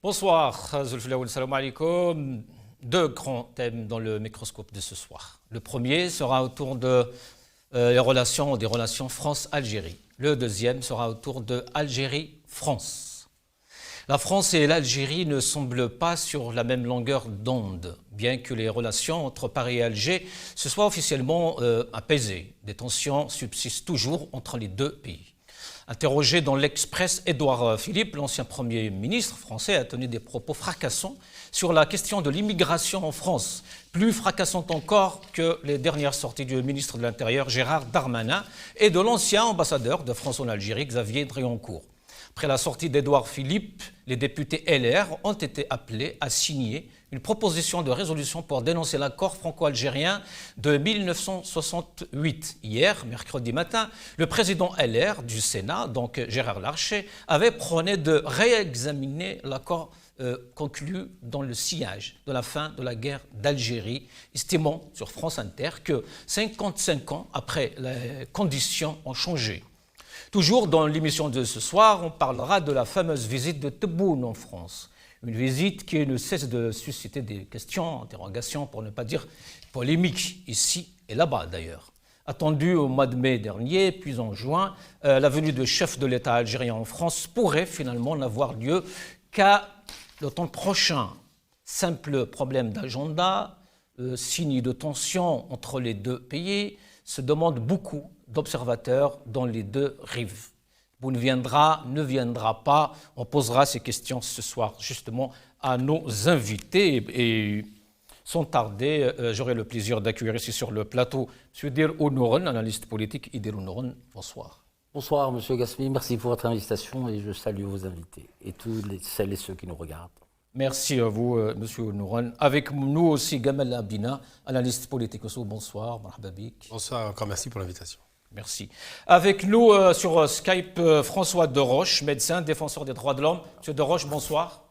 Bonsoir, Zulfilaoul, salam alaikum. Deux grands thèmes dans le microscope de ce soir. Le premier sera autour de des relations France-Algérie. Le deuxième sera autour de Algérie-France. La France et l'Algérie ne semblent pas sur la même longueur d'onde, bien que les relations entre Paris et Alger se soient officiellement apaisées. Des tensions subsistent toujours entre les deux pays. Interrogé dans l'Express, Édouard Philippe, l'ancien Premier ministre français, a tenu des propos fracassants sur la question de l'immigration en France, plus fracassants encore que les dernières sorties du ministre de l'Intérieur, Gérard Darmanin, et de l'ancien ambassadeur de France en Algérie, Xavier Driancourt. Après la sortie d'Édouard Philippe, les députés LR ont été appelés à signer une proposition de résolution pour dénoncer l'accord franco-algérien de 1968. Hier, mercredi matin, le président LR du Sénat, donc Gérard Larcher, avait prôné de réexaminer l'accord conclu dans le sillage de la fin de la guerre d'Algérie, estimant sur France Inter que 55 ans après, les conditions ont changé. Toujours dans l'émission de ce soir, on parlera de la fameuse visite de Tebboune en France. Une visite qui ne cesse de susciter des questions, interrogations, pour ne pas dire polémiques, ici et là-bas d'ailleurs. Attendue au mois de mai dernier, puis en juin, la venue de chef de l'État algérien en France pourrait finalement n'avoir lieu qu'à l'automne prochain. Simple problème d'agenda, signe de tension entre les deux pays, se demandent beaucoup d'observateurs dans les deux rives. Vous ne viendra pas. On posera ces questions ce soir justement à nos invités. Et sans tarder, j'aurai le plaisir d'accueillir ici sur le plateau M. Dir Ounouron, analyste politique. Dir Ounouron, bonsoir. Bonsoir M. Gasmi, merci pour votre invitation et je salue vos invités et tous celles et ceux qui nous regardent. Merci à vous, M. Ounouron. Avec nous aussi Gamal Abina, analyste politique aussi. Bonsoir, marhababik. Bonsoir, encore merci pour l'invitation. Merci. Avec nous sur Skype, François Deroche, médecin, défenseur des droits de l'homme. Monsieur Deroche, bonsoir.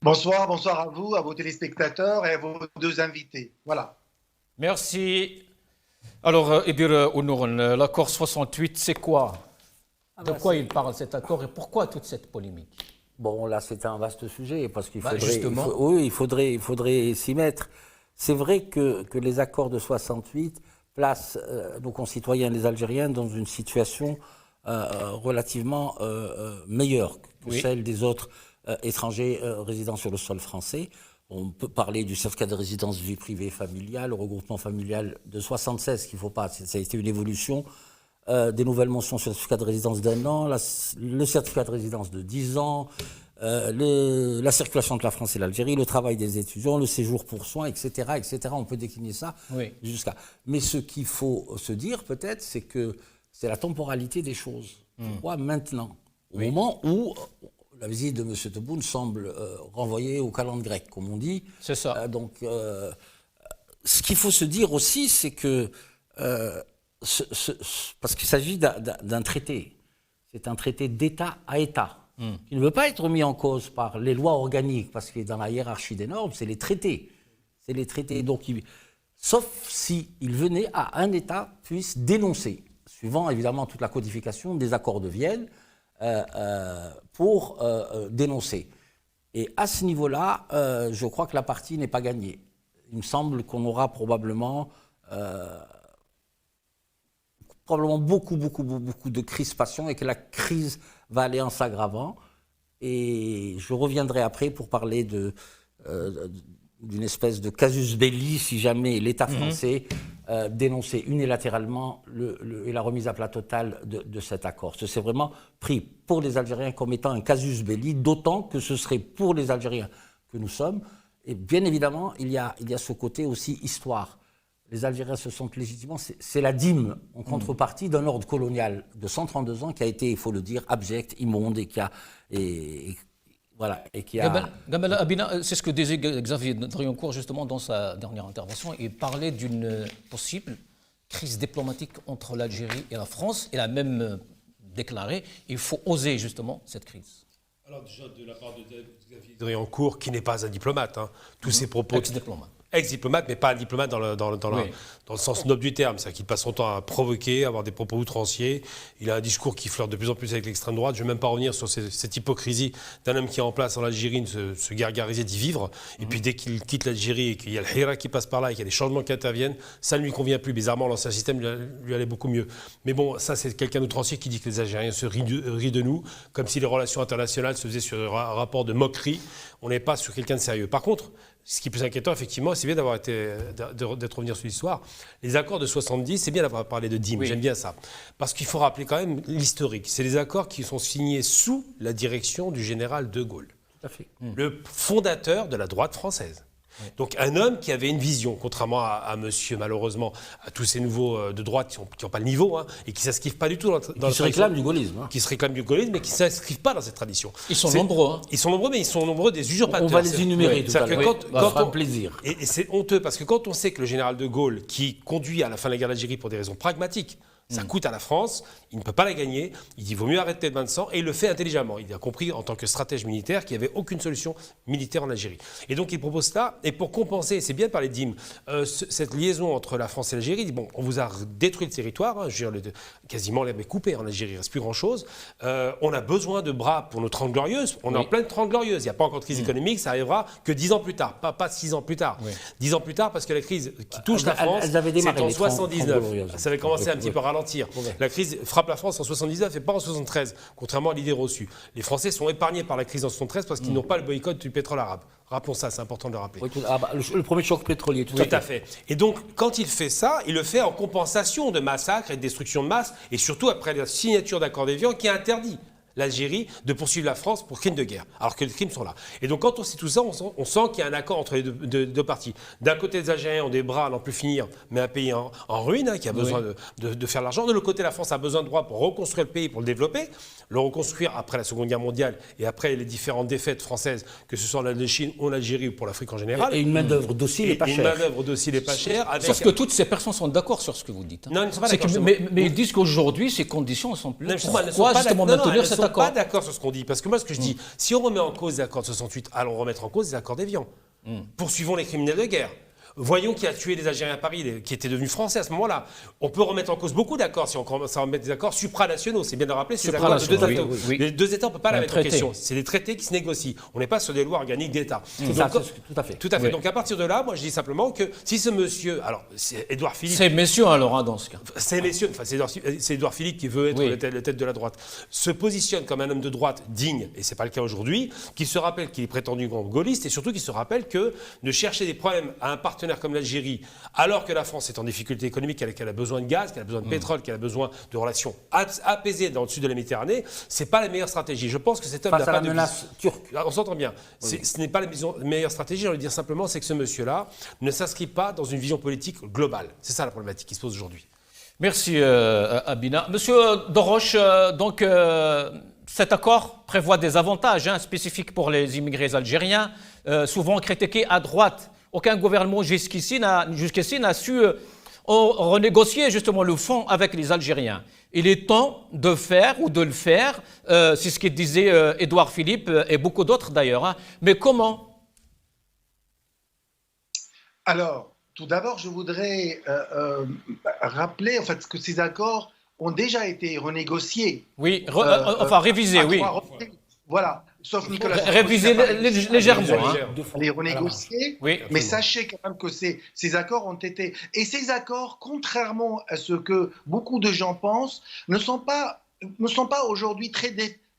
Bonsoir, bonsoir à vous, à vos téléspectateurs et à vos deux invités. Voilà. Merci. Alors, Dir Ounouron, l'accord 68, c'est quoi? De quoi il parle cet accord et pourquoi toute cette polémique? Bon, là, c'est un vaste sujet parce qu'il faudrait, justement. il faudrait s'y mettre. C'est vrai que les accords de 68 placent nos concitoyens, les Algériens, dans une situation relativement meilleure que celle des autres étrangers résidant sur le sol français. On peut parler du certificat de résidence vie privée familiale, le regroupement familial de 76, qu'il ne faut pas, ça a été une évolution. Des nouvelles mentions sur le certificat de résidence d'1 an, le certificat de résidence de 10 ans, la circulation entre la France et l'Algérie, le travail des étudiants, le séjour pour soins, etc., etc. On peut décliner ça jusqu'à... Mais ce qu'il faut se dire peut-être, c'est que c'est la temporalité des choses. Pourquoi maintenant? Au moment où la visite de M. Tebboune semble renvoyer au calendrier grec, comme on dit. C'est ça. Ce qu'il faut se dire aussi, c'est que... parce qu'il s'agit d'un traité. C'est un traité d'État à État, qui ne veut pas être mis en cause par les lois organiques, parce que dans la hiérarchie des normes, c'est les traités. C'est les traités. Donc, sauf si il venait à un État puisse dénoncer, suivant évidemment toute la codification des accords de Vienne, pour dénoncer. Et à ce niveau-là, je crois que la partie n'est pas gagnée. Il me semble qu'on aura probablement beaucoup de crispation et que la crise va aller en s'aggravant. Et je reviendrai après pour parler d'une espèce de casus belli si jamais l'État français dénonçait unilatéralement la remise à plat totale de cet accord. C'est vraiment pris pour les Algériens comme étant un casus belli, d'autant que ce serait pour les Algériens que nous sommes. Et bien évidemment, il y a ce côté aussi histoire. Les Algériens se sentent légitimement, c'est la dîme en contrepartie d'un ordre colonial de 132 ans qui a été, il faut le dire, abject, immonde et qui a... Gamal Abina, c'est ce que disait Xavier Driancourt justement dans sa dernière intervention. Il parlait d'une possible crise diplomatique entre l'Algérie et la France. Il a même déclaré qu'il faut oser justement cette crise. Alors déjà de la part de Xavier Driancourt, qui n'est pas un diplomate, tous ses propos... Ex-diplomate. ex-diplomate, mais pas un diplomate dans le sens noble du terme. C'est-à-dire qu'il passe son temps à provoquer, à avoir des propos outranciers. Il a un discours qui flirte de plus en plus avec l'extrême droite. Je ne vais même pas revenir sur cette hypocrisie d'un homme qui est en place en Algérie, de se gargariser d'y vivre. Et puis dès qu'il quitte l'Algérie et qu'il y a le Hira qui passe par là et qu'il y a des changements qui interviennent, ça ne lui convient plus. Bizarrement, l'ancien système lui allait beaucoup mieux. Mais bon, ça c'est quelqu'un d'outrancier qui dit que les Algériens se rient de nous, comme si les relations internationales se faisaient sur un rapport de moquerie. On n'est pas sur quelqu'un de sérieux. Par contre, ce qui est plus inquiétant, effectivement, c'est bien d'être revenu sur l'histoire. Les accords de 70, c'est bien d'avoir parlé de Dîmes, j'aime bien ça. Parce qu'il faut rappeler quand même l'historique. C'est des accords qui sont signés sous la direction du général de Gaulle, Tout à fait. le fondateur de la droite française. Donc un homme qui avait une vision, contrairement à monsieur, malheureusement, à tous ces nouveaux de droite qui n'ont pas le niveau et qui ne s'inscrivent pas du tout dans Qui se réclament du gaullisme. Qui se réclament du gaullisme, mais qui ne s'inscrivent pas dans cette tradition. Ils sont nombreux. Ils sont nombreux, mais ils sont nombreux des usurpateurs. On va les énumérer tout à l'heure. Ça fera plaisir. Et c'est honteux, parce que quand on sait que le général de Gaulle, qui conduit à la fin de la guerre d'Algérie pour des raisons pragmatiques, ça coûte à la France, il ne peut pas la gagner, il dit qu'il vaut mieux arrêter le bain de sang, et il le fait intelligemment. Il a compris, en tant que stratège militaire, qu'il n'y avait aucune solution militaire en Algérie. Et donc il propose ça, et pour compenser, c'est bien de parler de Dîmes, cette liaison entre la France et l'Algérie, il dit, bon, on vous a détruit le territoire, je veux dire, quasiment l'herbe est coupée en Algérie, il ne reste plus grand-chose, on a besoin de bras pour nos 30 glorieuses, on est en pleine 30 glorieuses, il n'y a pas encore de crise économique, ça arrivera que 10 ans plus tard, pas 6 ans plus tard. 10 ans plus tard, parce que la crise qui touche la France, c'est en 79, ça avait commencé un petit peu à ralentir. La crise frappe la France en 79 et pas en 73, contrairement à l'idée reçue. Les Français sont épargnés par la crise en 73 parce qu'ils n'ont pas le boycott du pétrole arabe. Rappelons ça, c'est important de le rappeler. Oui, le premier choc pétrolier, tout à fait. Et donc, quand il fait ça, il le fait en compensation de massacres et de destruction de masse, et surtout après la signature d'accord d'Évian qui interdit l'Algérie de poursuivre la France pour crimes de guerre, alors que les crimes sont là. Et donc quand on sait tout ça, on sent qu'il y a un accord entre les deux parties. D'un côté, les Algériens ont des bras à n'en plus finir, mais un pays en ruine, qui a besoin de faire l'argent. De l'autre côté, la France a besoin de droits pour reconstruire le pays, pour le développer, le reconstruire après la Seconde Guerre mondiale et après les différentes défaites françaises, que ce soit en Indochine, en Algérie ou pour l'Afrique en général. Et une main-d'œuvre docile et pas chère. Une main-d'œuvre docile et pas chère. Sauf que toutes ces personnes sont d'accord sur ce que vous dites. Non, ils ne sont pas d'accord. Mais ils disent qu'aujourd'hui, ces conditions ne sont plus. Pourquoi justement maintenir cet accord ? Ils ne sont pas d'accord sur ce qu'on dit. Parce que moi, ce que je dis, si on remet en cause les accords de 68, allons remettre en cause les accords d'Évian. Poursuivons les criminels de guerre. Voyons qui a tué les Algériens à Paris, qui étaient devenus français à ce moment-là. On peut remettre en cause beaucoup d'accords si on commence à remettre des accords supranationaux. C'est bien de rappeler ces accords de deux États. Les deux États, on ne peut pas la mettre en question. C'est des traités qui se négocient. On n'est pas sur des lois organiques d'État. Tout à fait. Tout à fait. Donc à partir de là, moi je dis simplement que si ce monsieur, alors c'est Édouard Philippe. C'est messieurs alors dans ce cas. C'est messieurs, enfin c'est Édouard Philippe qui veut être la tête de la droite, se positionne comme un homme de droite digne, et c'est pas le cas aujourd'hui, qui se rappelle qu'il est prétendument gaulliste, et surtout qui se rappelle que de chercher des problèmes à un partenaire comme l'Algérie, alors que la France est en difficulté économique, qu'elle a besoin de gaz, qu'elle a besoin de pétrole, qu'elle a besoin de relations apaisées dans le sud de la Méditerranée, c'est pas la meilleure stratégie. Je pense que cet homme n'a pas de menace turque. On s'entend bien. Ce n'est pas la meilleure stratégie. Je veux dire simplement, c'est que ce monsieur-là ne s'inscrit pas dans une vision politique globale. C'est ça la problématique qui se pose aujourd'hui. Merci Abina. Monsieur Doroche, donc cet accord prévoit des avantages spécifiques pour les immigrés algériens, souvent critiqués à droite. Aucun gouvernement jusqu'ici n'a su renégocier justement le fonds avec les Algériens. Il est temps de le faire. C'est ce que disait Édouard Philippe et beaucoup d'autres d'ailleurs. Mais comment ? Alors, tout d'abord, je voudrais rappeler en fait, que ces accords ont déjà été renégociés. Oui, révisés, oui. Voilà, sauf Nicolas Sarkozy. Révisés légèrement. Les renégocier, oui, mais sachez quand même que ces accords ont été... Et ces accords, contrairement à ce que beaucoup de gens pensent, ne sont pas aujourd'hui très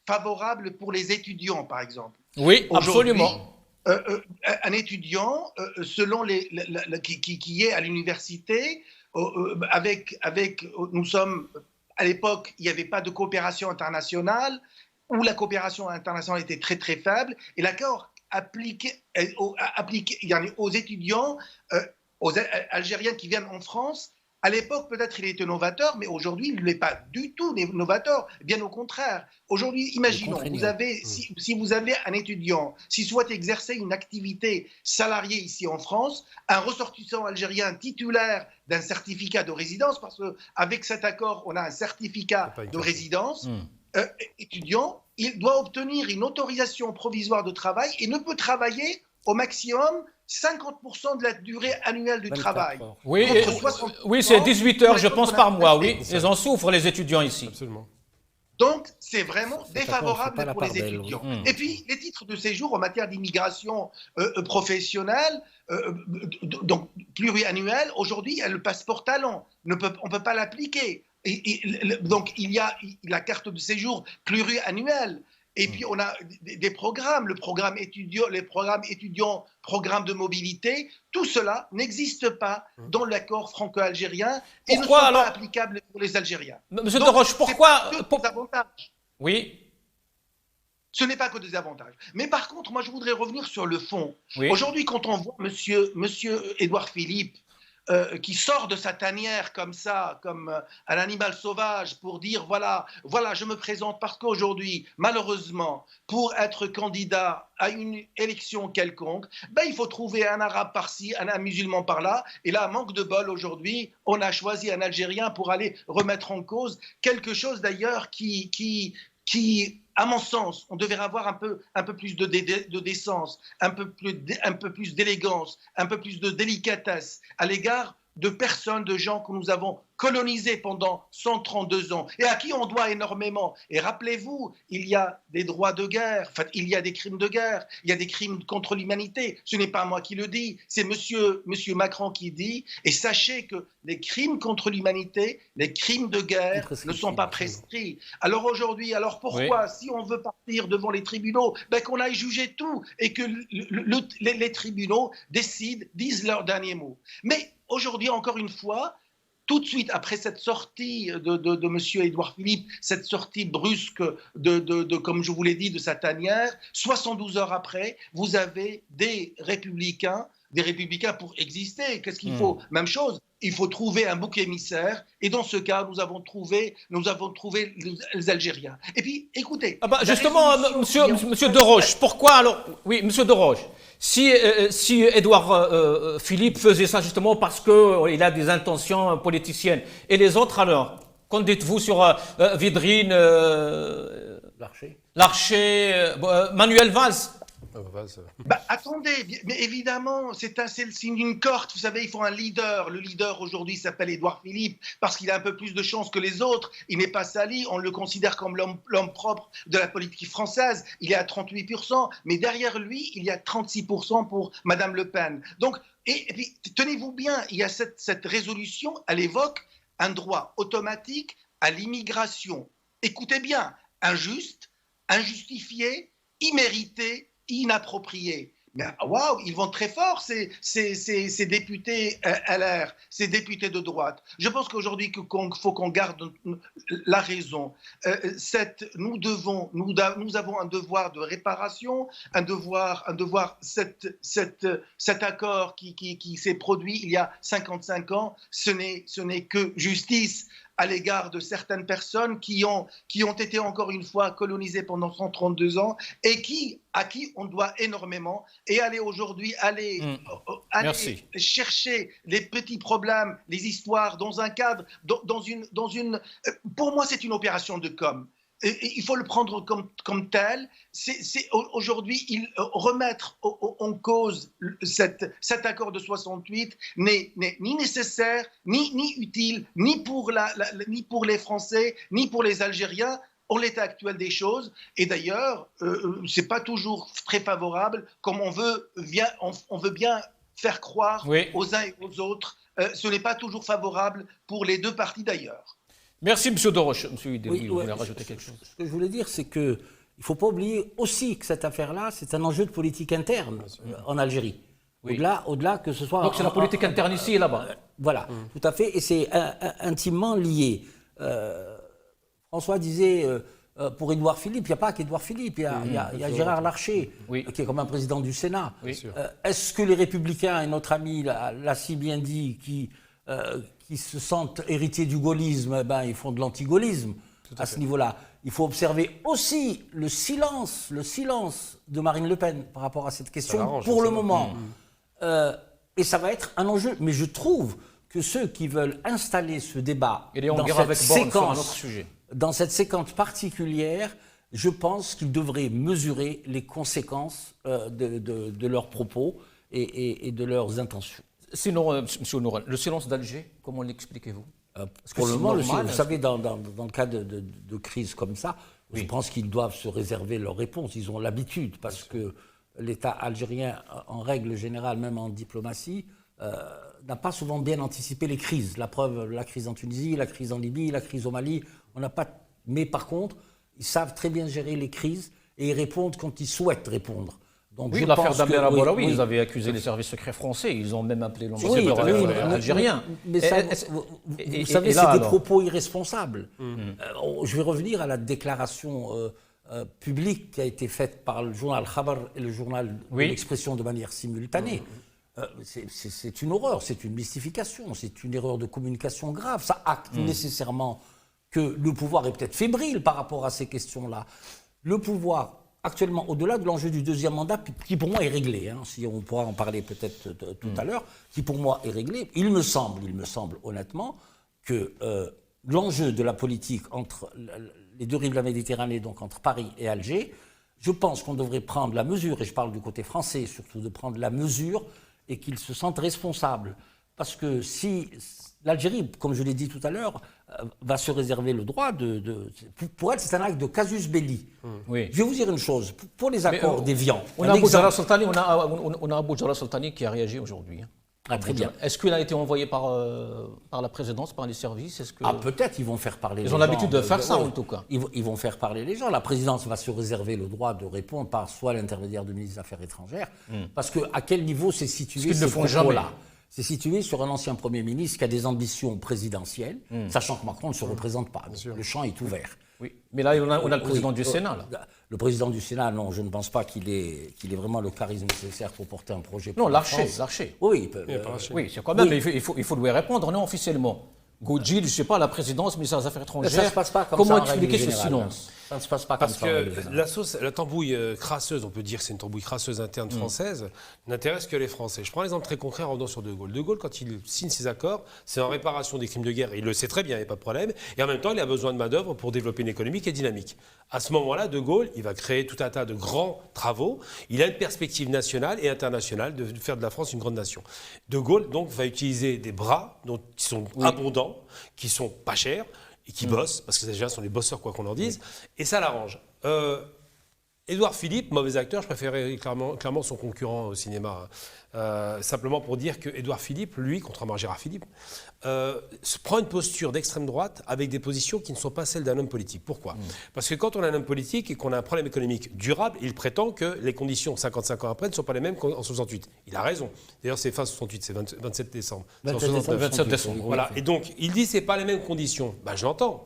favorables pour les étudiants, par exemple. Oui, absolument. Un étudiant, selon qui est à l'université, nous sommes... À l'époque, il n'y avait pas de coopération internationale, où la coopération internationale était très très faible, et l'accord appliqué aux étudiants, aux Algériens qui viennent en France, à l'époque peut-être il était novateur, mais aujourd'hui il n'est pas du tout novateur, bien au contraire. Aujourd'hui, imaginons, si vous avez un étudiant, s'il souhaite exercer une activité salariée ici en France, un ressortissant algérien titulaire d'un certificat de résidence, parce qu'avec cet accord on a un certificat de résidence, étudiant, il doit obtenir une autorisation provisoire de travail et ne peut travailler au maximum 50% de la durée annuelle du 24 travail. heures. Oui, Contre 60% oui, c'est 18 heures, je pour pense, la par mois, majorité. oui. Ils en souffrent, les étudiants ici. Absolument. Donc, c'est vraiment C'est pas défavorable la pour part les belle, étudiants. oui. Et puis, les titres de séjour en matière d'immigration professionnelle, donc pluriannuelle, aujourd'hui, il y a le passeport talent. On ne peut pas l'appliquer. Donc, il y a la carte de séjour pluriannuelle. Et puis, on a des programmes, les programmes étudiants, programmes de mobilité. Tout cela n'existe pas dans l'accord franco-algérien et ne sont Pourquoi, pas alors applicables pour les Algériens. Monsieur Donc, Desroches, c'est pourquoi pas que des avantages. Oui, Ce n'est pas que des avantages. Mais par contre, moi, je voudrais revenir sur le fond. oui. Aujourd'hui, quand on voit monsieur Édouard Philippe qui sort de sa tanière comme ça, comme un animal sauvage, pour dire voilà, je me présente parce qu'aujourd'hui, malheureusement, pour être candidat à une élection quelconque, ben, il faut trouver un arabe par-ci, un musulman par-là. Et là, manque de bol aujourd'hui, on a choisi un Algérien pour aller remettre en cause quelque chose d'ailleurs qui, à mon sens, on devrait avoir un peu plus de décence, un peu plus d'élégance, un peu plus de délicatesse à l'égard de personnes, de gens que nous avons colonisés pendant 132 ans et à qui on doit énormément. Et rappelez-vous, il y a des droits de guerre, enfin, il y a des crimes de guerre, il y a des crimes contre l'humanité. Ce n'est pas moi qui le dis, c'est monsieur Macron qui dit. Et sachez que les crimes contre l'humanité, les crimes de guerre ne sont pas prescrits. Alors aujourd'hui, pourquoi, si on veut partir devant les tribunaux, ben qu'on aille juger tout et que les tribunaux disent leur dernier mot. Mais aujourd'hui, encore une fois, tout de suite après cette sortie de M. Édouard Philippe, cette sortie brusque comme je vous l'ai dit, de sa tanière, 72 heures après, vous avez des républicains pour exister. Qu'est-ce qu'il faut ? Même chose. Il faut trouver un bouc émissaire. Et dans ce cas, nous avons trouvé les Algériens. Et puis, écoutez. Justement, monsieur Desroches, pourquoi alors ? Oui, monsieur Desroches. Si Édouard Philippe faisait ça justement parce qu'il a des intentions politiciennes, et les autres alors ? Qu'en dites-vous sur Védrine, Larcher, Manuel Valls ? Attendez, mais évidemment, c'est une cohorte. Vous savez, il faut un leader. Le leader aujourd'hui s'appelle Édouard Philippe parce qu'il a un peu plus de chance que les autres. Il n'est pas sali. On le considère comme l'homme propre de la politique française. Il est à 38%, mais derrière lui, il y a 36% pour Madame Le Pen. Donc, et puis, tenez-vous bien, il y a cette résolution, elle évoque un droit automatique à l'immigration. Écoutez bien, injuste, injustifié, immérité, inapproprié. Mais waouh, ils vont très fort, ces députés LR, ces députés de droite. Je pense qu'aujourd'hui, faut qu'on garde la raison. Nous avons un devoir de réparation, un devoir cet accord qui s'est produit il y a 55 ans, ce n'est que justice à l'égard de certaines personnes qui ont été encore une fois colonisées pendant 132 ans et à qui on doit énormément, et aller aujourd'hui chercher les petits problèmes, les histoires dans un cadre, pour moi c'est une opération de com'. Et il faut le prendre comme tel. Aujourd'hui, remettre en cause cet accord de 68 n'est ni nécessaire, ni utile, ni pour les Français, ni pour les Algériens, en l'état actuel des choses. Et d'ailleurs, c'est pas toujours très favorable, comme on veut bien faire croire aux uns et aux autres. Ce n'est pas toujours favorable pour les deux parties d'ailleurs. Merci, M. Desroches. M. Idéwi, vous voulez rajouter quelque chose ? Ce que je voulais dire, c'est qu'il ne faut pas oublier aussi que cette affaire-là, c'est un enjeu de politique interne en Algérie. Oui. Au-delà que ce soit... Donc c'est la politique interne ici et là-bas. Voilà, tout à fait, et c'est intimement lié. François disait, pour Édouard Philippe, il n'y a pas qu'Édouard Philippe, il y a Gérard Larcher, qui est comme un président du Sénat. Est-ce que les Républicains, et notre ami l'a si bien dit, qui se sentent héritiers du gaullisme, ils font de l'anti-gaullisme à ce niveau-là. Il faut observer aussi le silence de Marine Le Pen par rapport à cette question pour le moment. Et ça va être un enjeu. Mais je trouve que ceux qui veulent installer ce débat dans cette séquence particulière, je pense qu'ils devraient mesurer les conséquences de leurs propos et de leurs intentions. Sinon, M. Nouran, le silence d'Alger, comment l'expliquez-vous? Pour le moment, normal, vous savez, dans le cas de crise comme ça, je pense qu'ils doivent se réserver leur réponse. Ils ont l'habitude, parce que l'État algérien, en règle générale, même en diplomatie, n'a pas souvent bien anticipé les crises. La preuve, la crise en Tunisie, la crise en Libye, la crise au Mali, on n'a pas. Mais par contre, ils savent très bien gérer les crises et ils répondent quand ils souhaitent répondre. Donc, oui, je l'affaire pense d'Amer Aboulaoui, oui. ils avaient accusé les services secrets français, ils ont même appelé Oui, l'ambassadeur algérien. Mais ça, vous savez, c'est des propos irresponsables. Je vais revenir à la déclaration publique qui a été faite par le journal Khabar et le journal de l'Expression de manière simultanée. C'est une horreur, c'est une mystification, c'est une erreur de communication grave. Ça acte nécessairement que le pouvoir est peut-être fébrile par rapport à ces questions-là. Le pouvoir, actuellement, au-delà de l'enjeu du deuxième mandat, qui pour moi est réglé, si on pourra en parler peut-être tout à l'heure, qui pour moi est réglé, il me semble honnêtement que l'enjeu de la politique entre les deux rives de la Méditerranée, donc entre Paris et Alger, je pense qu'on devrait prendre la mesure, et je parle du côté français surtout, de prendre la mesure et qu'ils se sentent responsables. Parce que si l'Algérie, comme je l'ai dit tout à l'heure, va se réserver le droit pour elle, c'est un acte de casus belli. Oui. Je vais vous dire une chose, pour les accords d'Évian... On a Abou Jarrah Soltani qui a réagi aujourd'hui. Ah, très bien. Est-ce qu'il a été envoyé par la présidence, par les services? Peut-être ils vont faire parler les gens. Ils ont l'habitude de faire ça, en tout cas. Ils vont faire parler les gens. La présidence va se réserver le droit de répondre par soit l'intermédiaire du ministre des Affaires étrangères, parce qu'à quel niveau c'est situé ce qu'ils ne font jamais. C'est situé sur un ancien Premier ministre qui a des ambitions présidentielles, sachant que Macron ne se représente pas. Le champ est ouvert. Oui, mais là, on a le président du Sénat. Là. Le président du Sénat, non, je ne pense pas qu'il ait vraiment le charisme nécessaire pour porter un projet. Non, Larcher. Oui, oui, c'est quand même, il faut lui répondre, non, officiellement. Goudjil, je ne sais pas, la présidence, ministère des Affaires étrangères. Ça ne se passe pas comme Comment ça. Comment expliquer ce silence? Ça ne se passe pas comme ça. Parce que la tambouille crasseuse, on peut dire que c'est une tambouille crasseuse interne française, n'intéresse que les Français. Je prends un exemple très concret en revenant sur De Gaulle. De Gaulle, quand il signe ses accords, c'est en réparation des crimes de guerre. Il le sait très bien, il n'y a pas de problème. Et en même temps, il a besoin de main-d'œuvre pour développer une économie qui est dynamique. À ce moment-là, De Gaulle, il va créer tout un tas de grands travaux. Il a une perspective nationale et internationale de faire de la France une grande nation. De Gaulle, donc, va utiliser des bras qui sont abondants, qui sont pas chers et qui bossent, parce que ces gens sont des bosseurs, quoi qu'on en dise, et ça l'arrange. Édouard Philippe, mauvais acteur, je préférais clairement son concurrent au cinéma. Simplement pour dire que Édouard Philippe, lui, contrairement à Gérard Philippe, se prend une posture d'extrême droite avec des positions qui ne sont pas celles d'un homme politique. Pourquoi ? Parce que quand on a un homme politique et qu'on a un problème économique durable, il prétend que les conditions 55 ans après ne sont pas les mêmes qu'en 68. Il a raison. D'ailleurs, c'est fin 68, c'est 27 décembre. 27 décembre. Voilà. Et donc, il dit que ce n'est pas les mêmes conditions. Ben, je l'entends.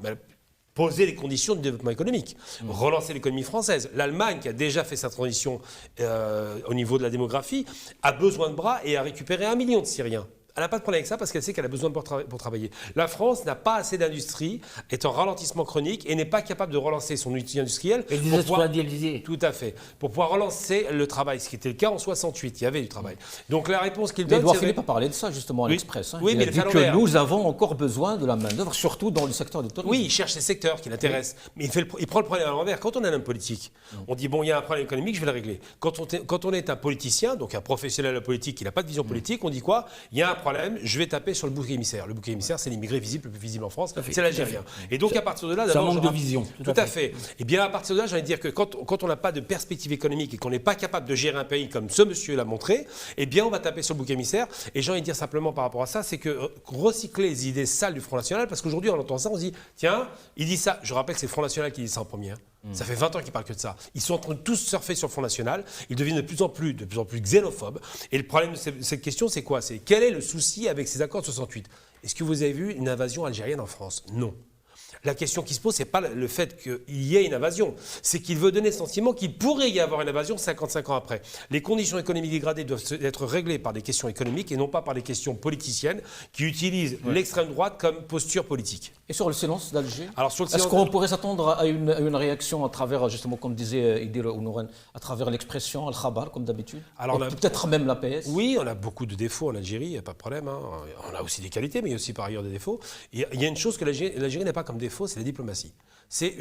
Poser les conditions du développement économique, relancer l'économie française. L'Allemagne, qui a déjà fait sa transition au niveau de la démographie, a besoin de bras et a récupéré 1 million de Syriens. Elle n'a pas de problème avec ça parce qu'elle sait qu'elle a besoin de pour travailler. La France n'a pas assez d'industrie, est en ralentissement chronique et n'est pas capable de relancer son outil industriel. Et des industrialisés. Tout à fait. Pour pouvoir relancer le travail, ce qui était le cas en 68. Il y avait du travail. Donc la réponse qu'il donne, Edouard Philippe a parlé de ça justement à l'Express. Oui, il a dit que nous avons encore besoin de la main-d'œuvre, surtout dans le secteur du tourisme. Oui, il cherche ces secteurs qui l'intéressent. Mais il prend le problème à l'envers. Quand on est un homme politique, on dit bon, il y a un problème économique, je vais le régler. Quand on est un politicien, donc un professionnel de la politique qui n'a pas de vision politique, on dit quoi ? Il y a un problème, je vais taper sur le bouc émissaire. Le bouc émissaire, c'est l'immigré visible, le plus visible en France, c'est l'Algérien. Et donc à partir de là, d'abord, manque de vision. Tout à fait. Et bien à partir de là, j'ai envie de dire que quand on n'a pas de perspective économique et qu'on n'est pas capable de gérer un pays comme ce monsieur l'a montré, eh bien on va taper sur le bouc émissaire. Et j'ai envie de dire simplement par rapport à ça, c'est que recycler les idées sales du Front National, parce qu'aujourd'hui on entend ça, on se dit tiens, il dit ça. Je rappelle que c'est le Front National qui dit ça en premier. Ça fait 20 ans qu'ils parlent que de ça. Ils sont en train de tous surfer sur le Front National. Ils deviennent de plus en plus xénophobes. Et le problème de cette question, c'est quoi ? C'est quel est le souci avec ces accords de 68 ? Est-ce que vous avez vu une invasion algérienne en France ? Non. La question qui se pose, ce n'est pas le fait qu'il y ait une invasion, c'est qu'il veut donner le sentiment qu'il pourrait y avoir une invasion 55 ans après. Les conditions économiques dégradées doivent être réglées par des questions économiques et non pas par des questions politiciennes qui utilisent l'extrême droite comme posture politique. Et sur le silence d'Alger, est-ce qu'on pourrait s'attendre à une réaction à travers, justement, comme disait Idil Ounourane, à travers l'expression Al-Khabar, comme d'abitude, peut-être même l'APS? Oui, on a beaucoup de défauts en Algérie, il n'y a pas de problème. On a aussi des qualités, mais il y a aussi par ailleurs des défauts. Il y a une chose que l'Algérie n'est pas comme défaut, c'est la diplomatie. C'est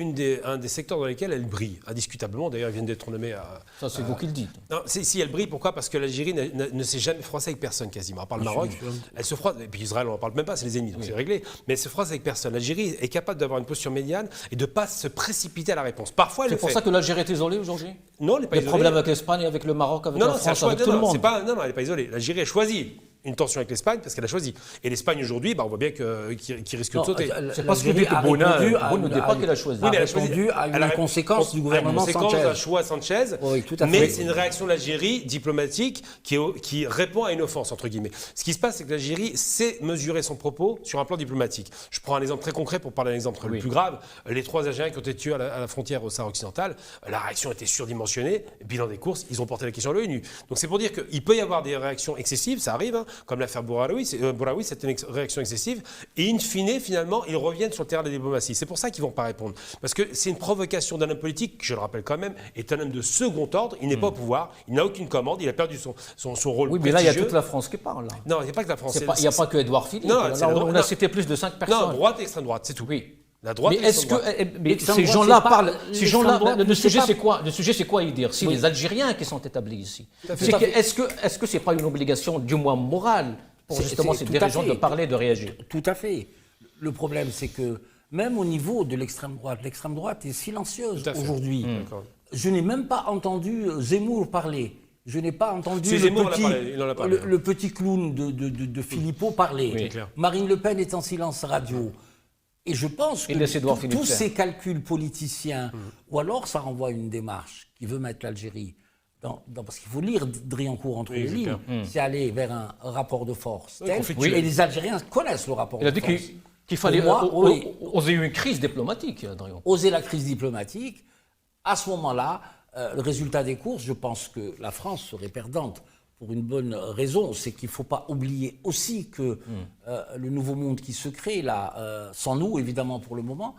un des secteurs dans lesquels elle brille, indiscutablement. D'ailleurs, ils viennent d'être nommés à... Ça, c'est vous qui le dites. Non, si elle brille, pourquoi? Parce que l'Algérie ne s'est jamais froissée avec personne, quasiment. À part le Maroc, elle se froisse. Et puis Israël, on n'en parle même pas, c'est les ennemis, donc c'est réglé. Mais elle se froisse avec personne. L'Algérie est capable d'avoir une posture médiane et de ne pas se précipiter à la réponse. Parfois, elle le fait. C'est pour ça que l'Algérie est isolée aujourd'hui? Non, elle n'est pas Les isolée. problèmes avec l'Espagne, avec le Maroc, avec la France, avec tout le monde. Non, elle n'est pas isolée. L'Algérie a choisi une tension avec l'Espagne parce qu'elle a choisi. Et l'Espagne aujourd'hui, on voit bien qu'il risque de sauter. C'est parce que vous dites que Bouna ne dit pas qu'elle a choisi. Oui, mais elle a répondu à une conséquence du gouvernement Sanchez. Un choix Sanchez. Oui, tout à fait. Mais c'est une réaction de l'Algérie diplomatique qui répond à une offense, entre guillemets. Ce qui se passe, c'est que l'Algérie sait mesurer son propos sur un plan diplomatique. Je prends un exemple très concret pour parler d'un exemple le plus grave. Les 3 Algériens qui ont été tués à la frontière au Sahara occidental, la réaction était surdimensionnée. Bilan des courses, ils ont porté la question à l'ONU. Donc c'est pour dire qu'il peut y avoir des réactions excessives, ça arrive, comme l'affaire Bouraoui, c'est une réaction excessive. Et in fine, finalement, ils reviennent sur le terrain de la diplomatie. C'est pour ça qu'ils ne vont pas répondre. Parce que c'est une provocation d'un homme politique, qui, je le rappelle quand même, est un homme de second ordre. Il n'est pas au pouvoir, il n'a aucune commande, il a perdu son rôle. Oui, mais là, il y a toute la France qui parle. Là. Non, il n'y a pas que la France. Il n'y a pas que Édouard Philippe. Non, là, on a cité plus de 5 personnes. Non, droite et extrême droite, c'est tout. Oui. La droite mais est-ce que L'extrême ces droite, gens-là c'est parlent? pas- Ces gens-là, l'extrême droite, le c'est sujet, pas- c'est quoi? Le sujet, c'est quoi y dire? Si les Algériens qui sont établis ici. Est-ce que c'est pas une obligation, du moins morale, pour justement ces tout à dirigeants fait. de parler, de réagir? Tout à fait. Le problème, c'est que même au niveau de l'extrême droite est silencieuse Tout à fait. aujourd'hui. D'accord. Je n'ai même pas entendu Zemmour parler. Je n'ai pas entendu Si, Zemmour, il en a parlé. le petit clown de Philippot parler. Oui, c'est clair. Marine Le Pen est en silence radio. Et je pense Il laisse Édouard que Philippe tous faire. ces calculs politiciens, ou alors ça renvoie à une démarche qui veut mettre l'Algérie parce qu'il faut lire Driancourt entre les c'est lignes, clair. c'est aller vers un rapport de force. tel. conflictuel. Et les Algériens connaissent le rapport Il a de dit force. qu'il fallait Pour moi, oui. oser une crise diplomatique, Adrien. Oser la crise diplomatique. À ce moment-là, le résultat des courses, je pense que la France serait perdante pour une bonne raison, c'est qu'il ne faut pas oublier aussi que le nouveau monde qui se crée, là, sans nous évidemment pour le moment,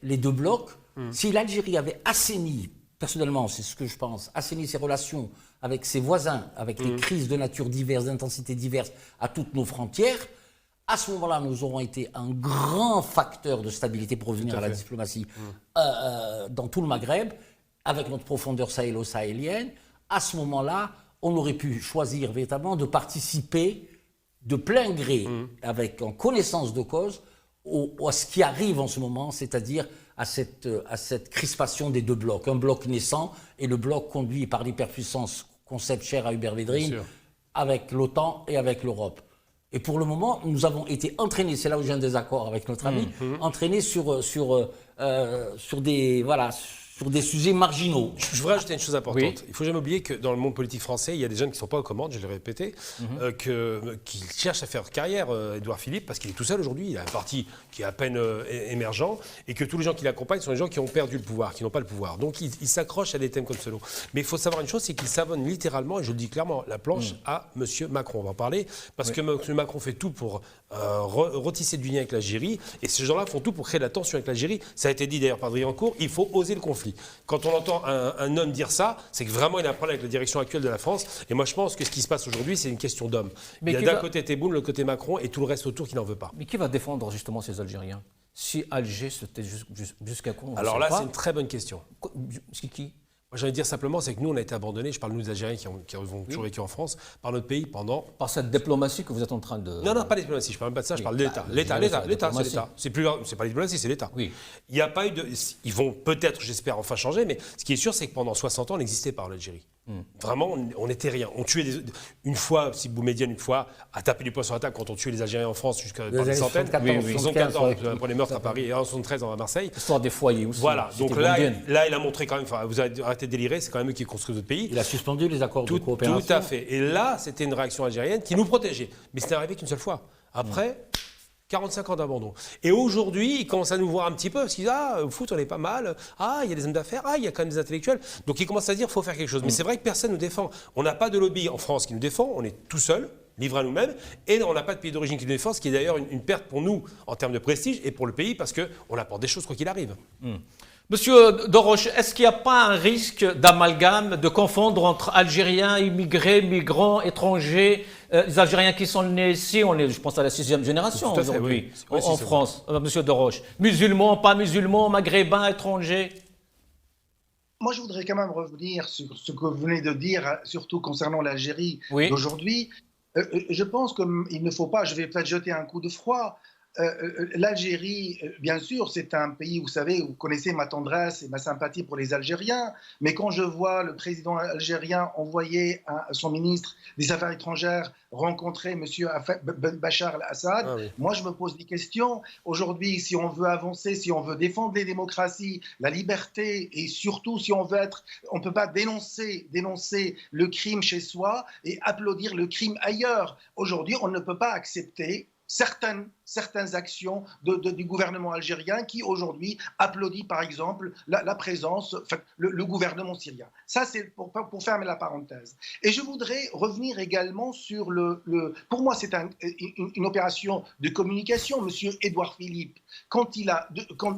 les 2 blocs, si l'Algérie avait assaini, personnellement c'est ce que je pense, assaini ses relations avec ses voisins, avec les crises de nature diverse, d'intensité diverse à toutes nos frontières, à ce moment-là, nous aurons été un grand facteur de stabilité pour revenir à la diplomatie dans tout le Maghreb, avec notre profondeur sahélo-sahélienne. À ce moment-là, on aurait pu choisir véritablement de participer de plein gré, en connaissance de cause, à ce qui arrive en ce moment, c'est-à-dire à cette crispation des 2 blocs. Un bloc naissant et le bloc conduit par l'hyperpuissance, concept cher à Hubert Védrine, avec l'OTAN et avec l'Europe. Et pour le moment, nous avons été entraînés, c'est là où j'ai un désaccord avec notre ami, entraînés sur des sujets marginaux. Je voudrais ajouter une chose importante. Oui. Il ne faut jamais oublier que dans le monde politique français, il y a des jeunes qui ne sont pas aux commandes, je l'ai répété, qui cherchent à faire carrière, Édouard Philippe, parce qu'il est tout seul aujourd'hui, il a un parti qui est à peine émergent, et que tous les gens qui l'accompagnent sont des gens qui ont perdu le pouvoir, qui n'ont pas le pouvoir. Donc il s'accroche à des thèmes comme cela. Mais il faut savoir une chose, c'est qu'il savonne littéralement, et je le dis clairement, la planche à M. Macron. On va en parler, parce que M. Macron fait tout pour retisser du lien avec l'Algérie, et ces gens-là font tout pour créer de la tension avec l'Algérie. Ça a été dit d'ailleurs par Driancourt, il faut oser le conflit. Quand on entend un homme dire ça, c'est que vraiment il a un problème avec la direction actuelle de la France. Et moi je pense que ce qui se passe aujourd'hui, c'est une question d'homme. Il y a d'un côté Tebboune, le côté Macron et tout le reste autour qui n'en veut pas. Mais qui va défendre justement ces Algériens? Si Alger, c'était jusqu'à quand? Alors là, c'est une très bonne question. Qui? Moi, j'ai envie de dire simplement, c'est que nous, on a été abandonnés, je parle nous des Algériens qui ont toujours vécu en France, par notre pays pendant... Par cette diplomatie que vous êtes en train de... Non, pas la diplomatie, je parle même pas de ça, je parle de l'État. L'État, c'est l'État. C'est pas la diplomatie, c'est l'État. Oui. Il n'y a pas eu de... Ils vont peut-être, j'espère, enfin changer, mais ce qui est sûr, c'est que pendant 60 ans, on n'existait pas, l'Algérie. Vraiment, on n'était rien. On tuait une fois, si Boumediene, une fois, a tapé du poing sur la table quand on tuait les Algériens en France jusqu'à des centaines. 74, pour les meurtres à Paris et en 73 à Marseille. L'histoire des foyers aussi. Voilà, donc C'était là, Boumediene. il a montré quand même, enfin, vous arrêtez de délirer, c'est quand même eux qui construisent notre pays. Il a suspendu les accords de coopération. Tout à fait. Et là, c'était une réaction algérienne qui nous protégeait. Mais ce n'est arrivé qu'une seule fois. Après, 45 ans d'abandon. Et aujourd'hui, ils commencent à nous voir un petit peu, parce qu'ils disent, au foot, on est pas mal. Ah, il y a des hommes d'affaires. Ah, il y a quand même des intellectuels. Donc, ils commencent à dire, il faut faire quelque chose. Mais c'est vrai que personne ne nous défend. On n'a pas de lobby en France qui nous défend. On est tout seul, livré à nous-mêmes. Et on n'a pas de pays d'origine qui nous défend, ce qui est d'ailleurs une perte pour nous en termes de prestige et pour le pays, parce qu'on apporte des choses quoi qu'il arrive. Monsieur Doroche, est-ce qu'il n'y a pas un risque d'amalgame, de confondre entre Algériens, immigrés, migrants, étrangers, Les Algériens qui sont nés ici, je pense à la 6e génération Tout à fait, aujourd'hui, oui. en France, Monsieur Deroche. Musulmans, pas musulmans, maghrébins, étrangers. Moi, je voudrais quand même revenir sur ce que vous venez de dire, surtout concernant l'Algérie d'aujourd'hui. Je pense qu'il ne faut pas, je vais peut-être jeter un coup de froid. L'Algérie, bien sûr, c'est un pays, vous savez, vous connaissez ma tendresse et ma sympathie pour les Algériens, mais quand je vois le président algérien envoyer son ministre des Affaires étrangères rencontrer M. Bachar al-Assad, moi je me pose des questions. Aujourd'hui, si on veut avancer, si on veut défendre les démocraties, la liberté, et surtout si on veut être, on ne peut pas dénoncer le crime chez soi et applaudir le crime ailleurs. Aujourd'hui, on ne peut pas accepter certaines actions du gouvernement algérien qui aujourd'hui applaudit par exemple la présence, le gouvernement syrien. Ça c'est pour fermer la parenthèse. Et je voudrais revenir également sur pour moi c'est une opération de communication. Monsieur Édouard Philippe, quand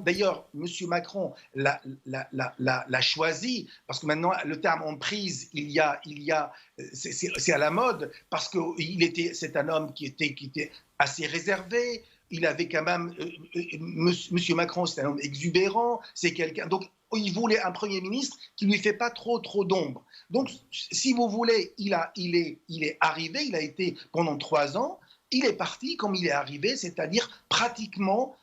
d'ailleurs Monsieur Macron l'a choisi, parce que maintenant le terme emprise, c'est à la mode, parce que c'est un homme qui était assez réservé. Il avait quand même, Monsieur Macron, c'est un homme exubérant, c'est quelqu'un. Donc, il voulait un Premier ministre qui ne lui fait pas trop d'ombre. Donc, si vous voulez, il est arrivé, il a été pendant 3 ans, il est parti comme il est arrivé, c'est-à-dire pratiquement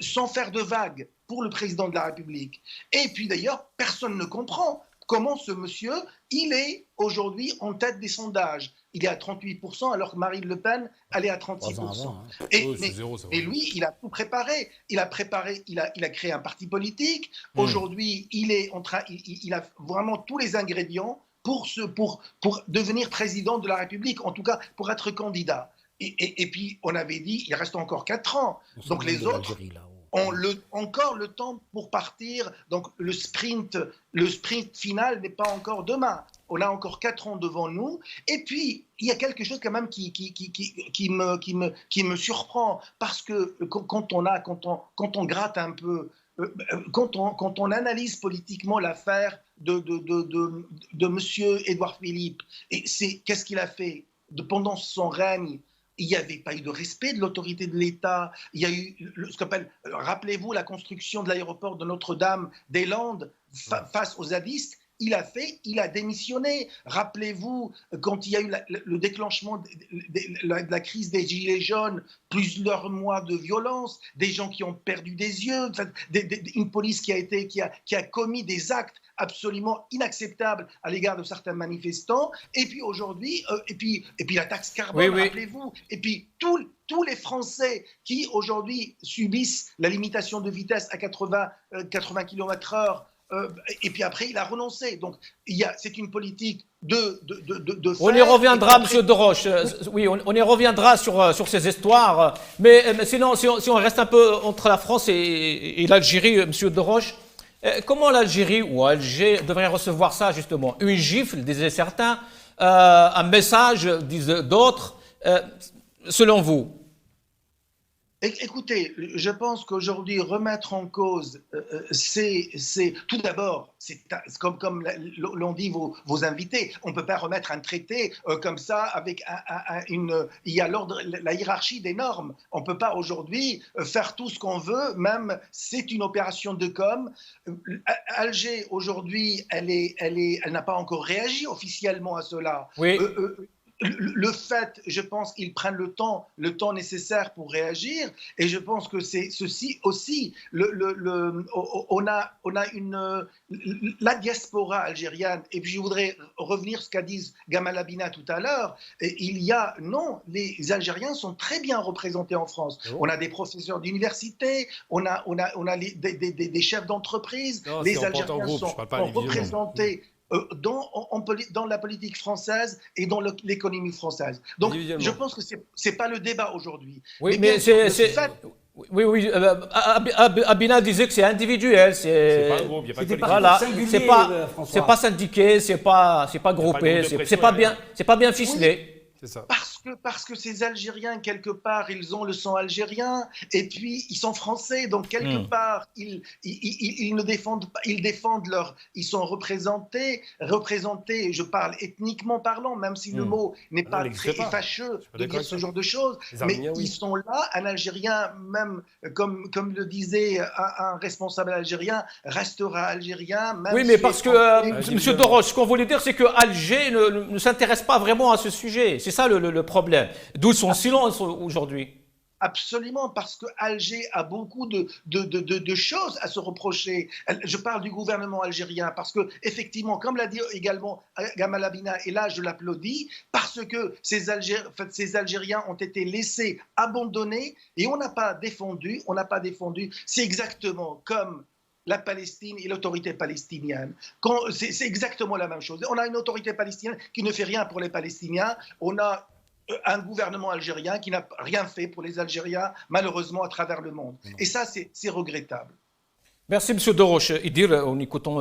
sans faire de vagues pour le président de la République. Et puis d'ailleurs, personne ne comprend comment ce monsieur, il est aujourd'hui en tête des sondages. Il est à 38%, alors que Marine Le Pen, elle est à 36%. Et lui, il a tout préparé. Il a créé un parti politique. Aujourd'hui, il a vraiment tous les ingrédients pour devenir président de la République, en tout cas pour être candidat. Et puis, on avait dit, il reste encore 4 ans. Donc les autres ont encore le temps pour partir. Donc le sprint final n'est pas encore demain. On a encore 4 ans devant nous. Et puis, il y a quelque chose quand même qui me surprend. Parce que quand on gratte un peu, quand on analyse politiquement l'affaire de M. Édouard Philippe, et qu'est-ce qu'il a fait pendant son règne? Il n'y avait pas eu de respect de l'autorité de l'État. Il y a eu ce qu'on appelle, rappelez-vous, la construction de l'aéroport de Notre-Dame-des-Landes face aux zadistes. Il a démissionné. Rappelez-vous, quand il y a eu le déclenchement de la crise des Gilets jaunes, plusieurs mois de violence, des gens qui ont perdu des yeux, une police qui a commis des actes absolument inacceptables à l'égard de certains manifestants. Et puis aujourd'hui, et puis la taxe carbone, rappelez-vous. Et puis tous les Français qui aujourd'hui subissent la limitation de vitesse à 80 km/h, et puis après, il a renoncé. Donc, c'est une politique de on y reviendra, Monsieur Deroche. Oui, on y reviendra sur ces histoires. Mais sinon, si on reste un peu entre la France et l'Algérie, Monsieur Deroche, comment l'Algérie ou Alger devrait recevoir ça, justement? Une gifle, disaient certains, un message, disent d'autres. Selon vous? Écoutez, je pense qu'aujourd'hui, remettre en cause, c'est tout d'abord, c'est comme l'ont dit vos invités, on ne peut pas remettre un traité comme ça avec il y a la hiérarchie des normes. On ne peut pas aujourd'hui faire tout ce qu'on veut, même c'est une opération de com. Alger, aujourd'hui, elle n'a pas encore réagi officiellement à cela. Oui. Le fait, je pense qu'ils prennent le temps nécessaire pour réagir, et je pense que c'est ceci aussi. On a la diaspora algérienne, et puis je voudrais revenir sur ce qu'a dit Gamal Abina tout à l'heure. Les Algériens sont très bien représentés en France. Oh. On a des professeurs d'université, on a des chefs d'entreprise. Les Algériens sont représentés. Dans la politique française et dans l'économie française. Donc, je pense que c'est pas le débat aujourd'hui. Oui, mais oui. Abina disait que c'est individuel. C'est pas un groupe, il n'y a pas de c'est pas syndiqué, c'est pas groupé, c'est pas bien ficelé. Oui, parce Parce que ces Algériens, quelque part, ils ont le sang algérien, et puis ils sont français, donc quelque part, ils ne défendent pas, ils sont représentés, je parle ethniquement parlant, même si le mot n'est pas très fâcheux de dire ce genre de choses, mais ils sont là. Un Algérien, même comme le disait un responsable algérien, restera algérien. Même oui, mais parce que, M. Doroche, ce qu'on voulait dire, c'est que Alger ne s'intéresse pas vraiment à ce sujet. C'est ça le problème. D'où son silence aujourd'hui. Absolument, parce que Alger a beaucoup de choses à se reprocher. Je parle du gouvernement algérien, parce que effectivement, comme l'a dit également Gamal Abina, et là je l'applaudis, parce que ces Algériens ont été laissés abandonnés et on n'a pas défendu. C'est exactement comme la Palestine et l'autorité palestinienne. C'est exactement la même chose. On a une autorité palestinienne qui ne fait rien pour les Palestiniens. On a un gouvernement algérien qui n'a rien fait pour les Algériens, malheureusement, à travers le monde. Et ça, c'est regrettable. Merci, M. Doroche. Idir, en écoutant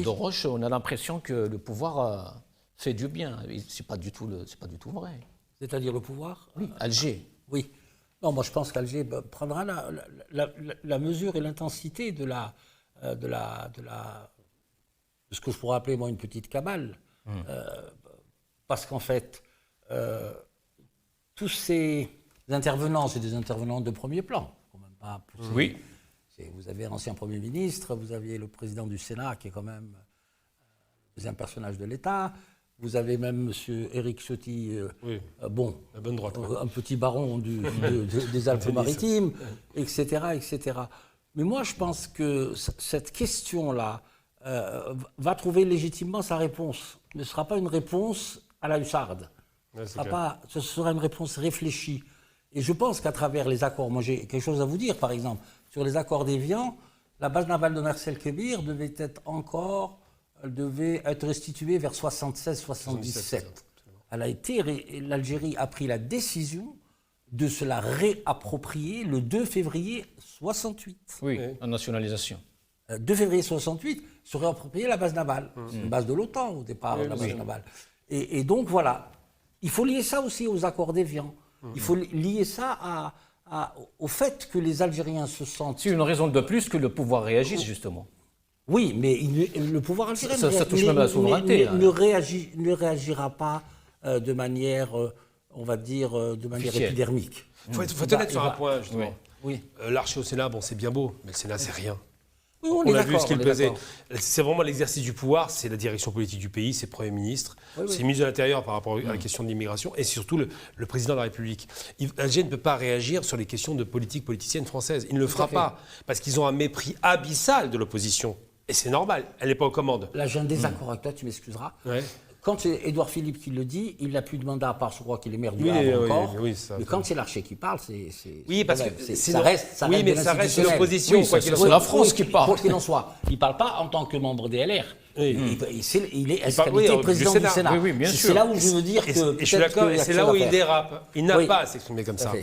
Doroche, on a l'impression que le pouvoir fait du bien. Ce n'est pas du tout vrai. C'est-à-dire le pouvoir? Oui, Alger. Oui. Non, moi je pense qu'Alger prendra la mesure et l'intensité de ce que je pourrais appeler moi une petite cabale. Parce qu'en fait, tous ces intervenants, c'est des intervenants de premier plan. Quand même pas pousser. Oui. Vous avez un ancien Premier ministre, vous aviez le président du Sénat qui est quand même le deuxième personnage de l'État. Vous avez même M. Éric Ciotti, la bonne droite, un petit baron des Alpes-Maritimes, etc., etc. Mais moi, je pense que cette question-là va trouver légitimement sa réponse. Ce ne sera pas une réponse à la hussarde. Ce sera une réponse réfléchie. Et je pense qu'à travers les accords, moi j'ai quelque chose à vous dire, par exemple, sur les accords d'Évian, la base navale de Mers-el-Kébir devait être restituée vers 76-77. L'Algérie a pris la décision de se la réapproprier le 2 février 68. Oui, en nationalisation. 2 février 68, se réapproprier la base navale. C'est une base de l'OTAN au départ, la base navale. Et donc voilà, il faut lier ça aussi aux accords d'Évian. Il faut lier ça au fait que les Algériens se sentent... C'est une raison de plus que le pouvoir réagisse, justement. Oui, mais le pouvoir algérien ça touche même à la souveraineté. Ne réagira pas de manière, on va dire, de manière épidermique. Il faut être honnête sur un point, justement. Oui. L'archi au Sénat, bon, c'est bien beau, mais le Sénat, c'est rien. Oui, on a vu ce qu'il pesait. C'est vraiment l'exercice du pouvoir, c'est la direction politique du pays, c'est le Premier ministre, c'est le ministre de l'Intérieur par rapport à la question de l'immigration et surtout le président de la République. Alger ne peut pas réagir sur les questions de politique politicienne française. Il ne le fera pas parce qu'ils ont un mépris abyssal de l'opposition. Et c'est normal, elle n'est pas aux commandes. Là, j'ai un désaccord avec toi, tu m'excuseras. Ouais. Quand c'est Édouard Philippe qui le dit, il n'a plus de mandat à part, je crois qu'il est maire du Havre encore. Mais quand c'est l'archer qui parle, c'est oui, parce que ça reste l'opposition. C'est la France qui parle. Quoi qu'il en soit. Il ne parle pas en tant que membre des LR. Il est qualité président du Sénat. Oui, bien sûr. C'est là où je veux dire que... Et je suis d'accord, et c'est là où il dérape. Il n'a pas à s'exprimer comme ça.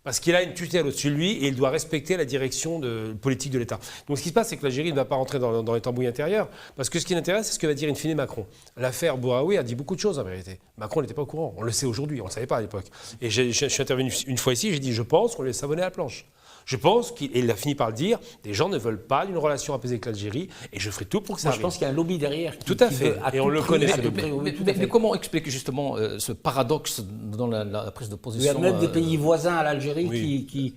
Parce qu'il a une tutelle au-dessus de lui et il doit respecter la direction politique de l'État. Donc ce qui se passe, c'est que l'Algérie ne va pas rentrer dans les tambouilles intérieures, parce que ce qui l'intéresse, c'est ce que va dire in fine Macron. L'affaire Bouraoui a dit beaucoup de choses en vérité. Macron n'était pas au courant, on le sait aujourd'hui, on ne le savait pas à l'époque. Et je suis intervenu une fois ici, j'ai dit je pense qu'on lui a savonné à la planche. Je pense qu'il a fini par le dire, des gens ne veulent pas d'une relation apaisée avec l'Algérie et je ferai tout pour que ça arrive. Je pense qu'il y a un lobby derrière. Tout à fait, et on le connaît. Mais comment expliquer justement ce paradoxe dans la prise de position? Il y a même des pays voisins à l'Algérie qui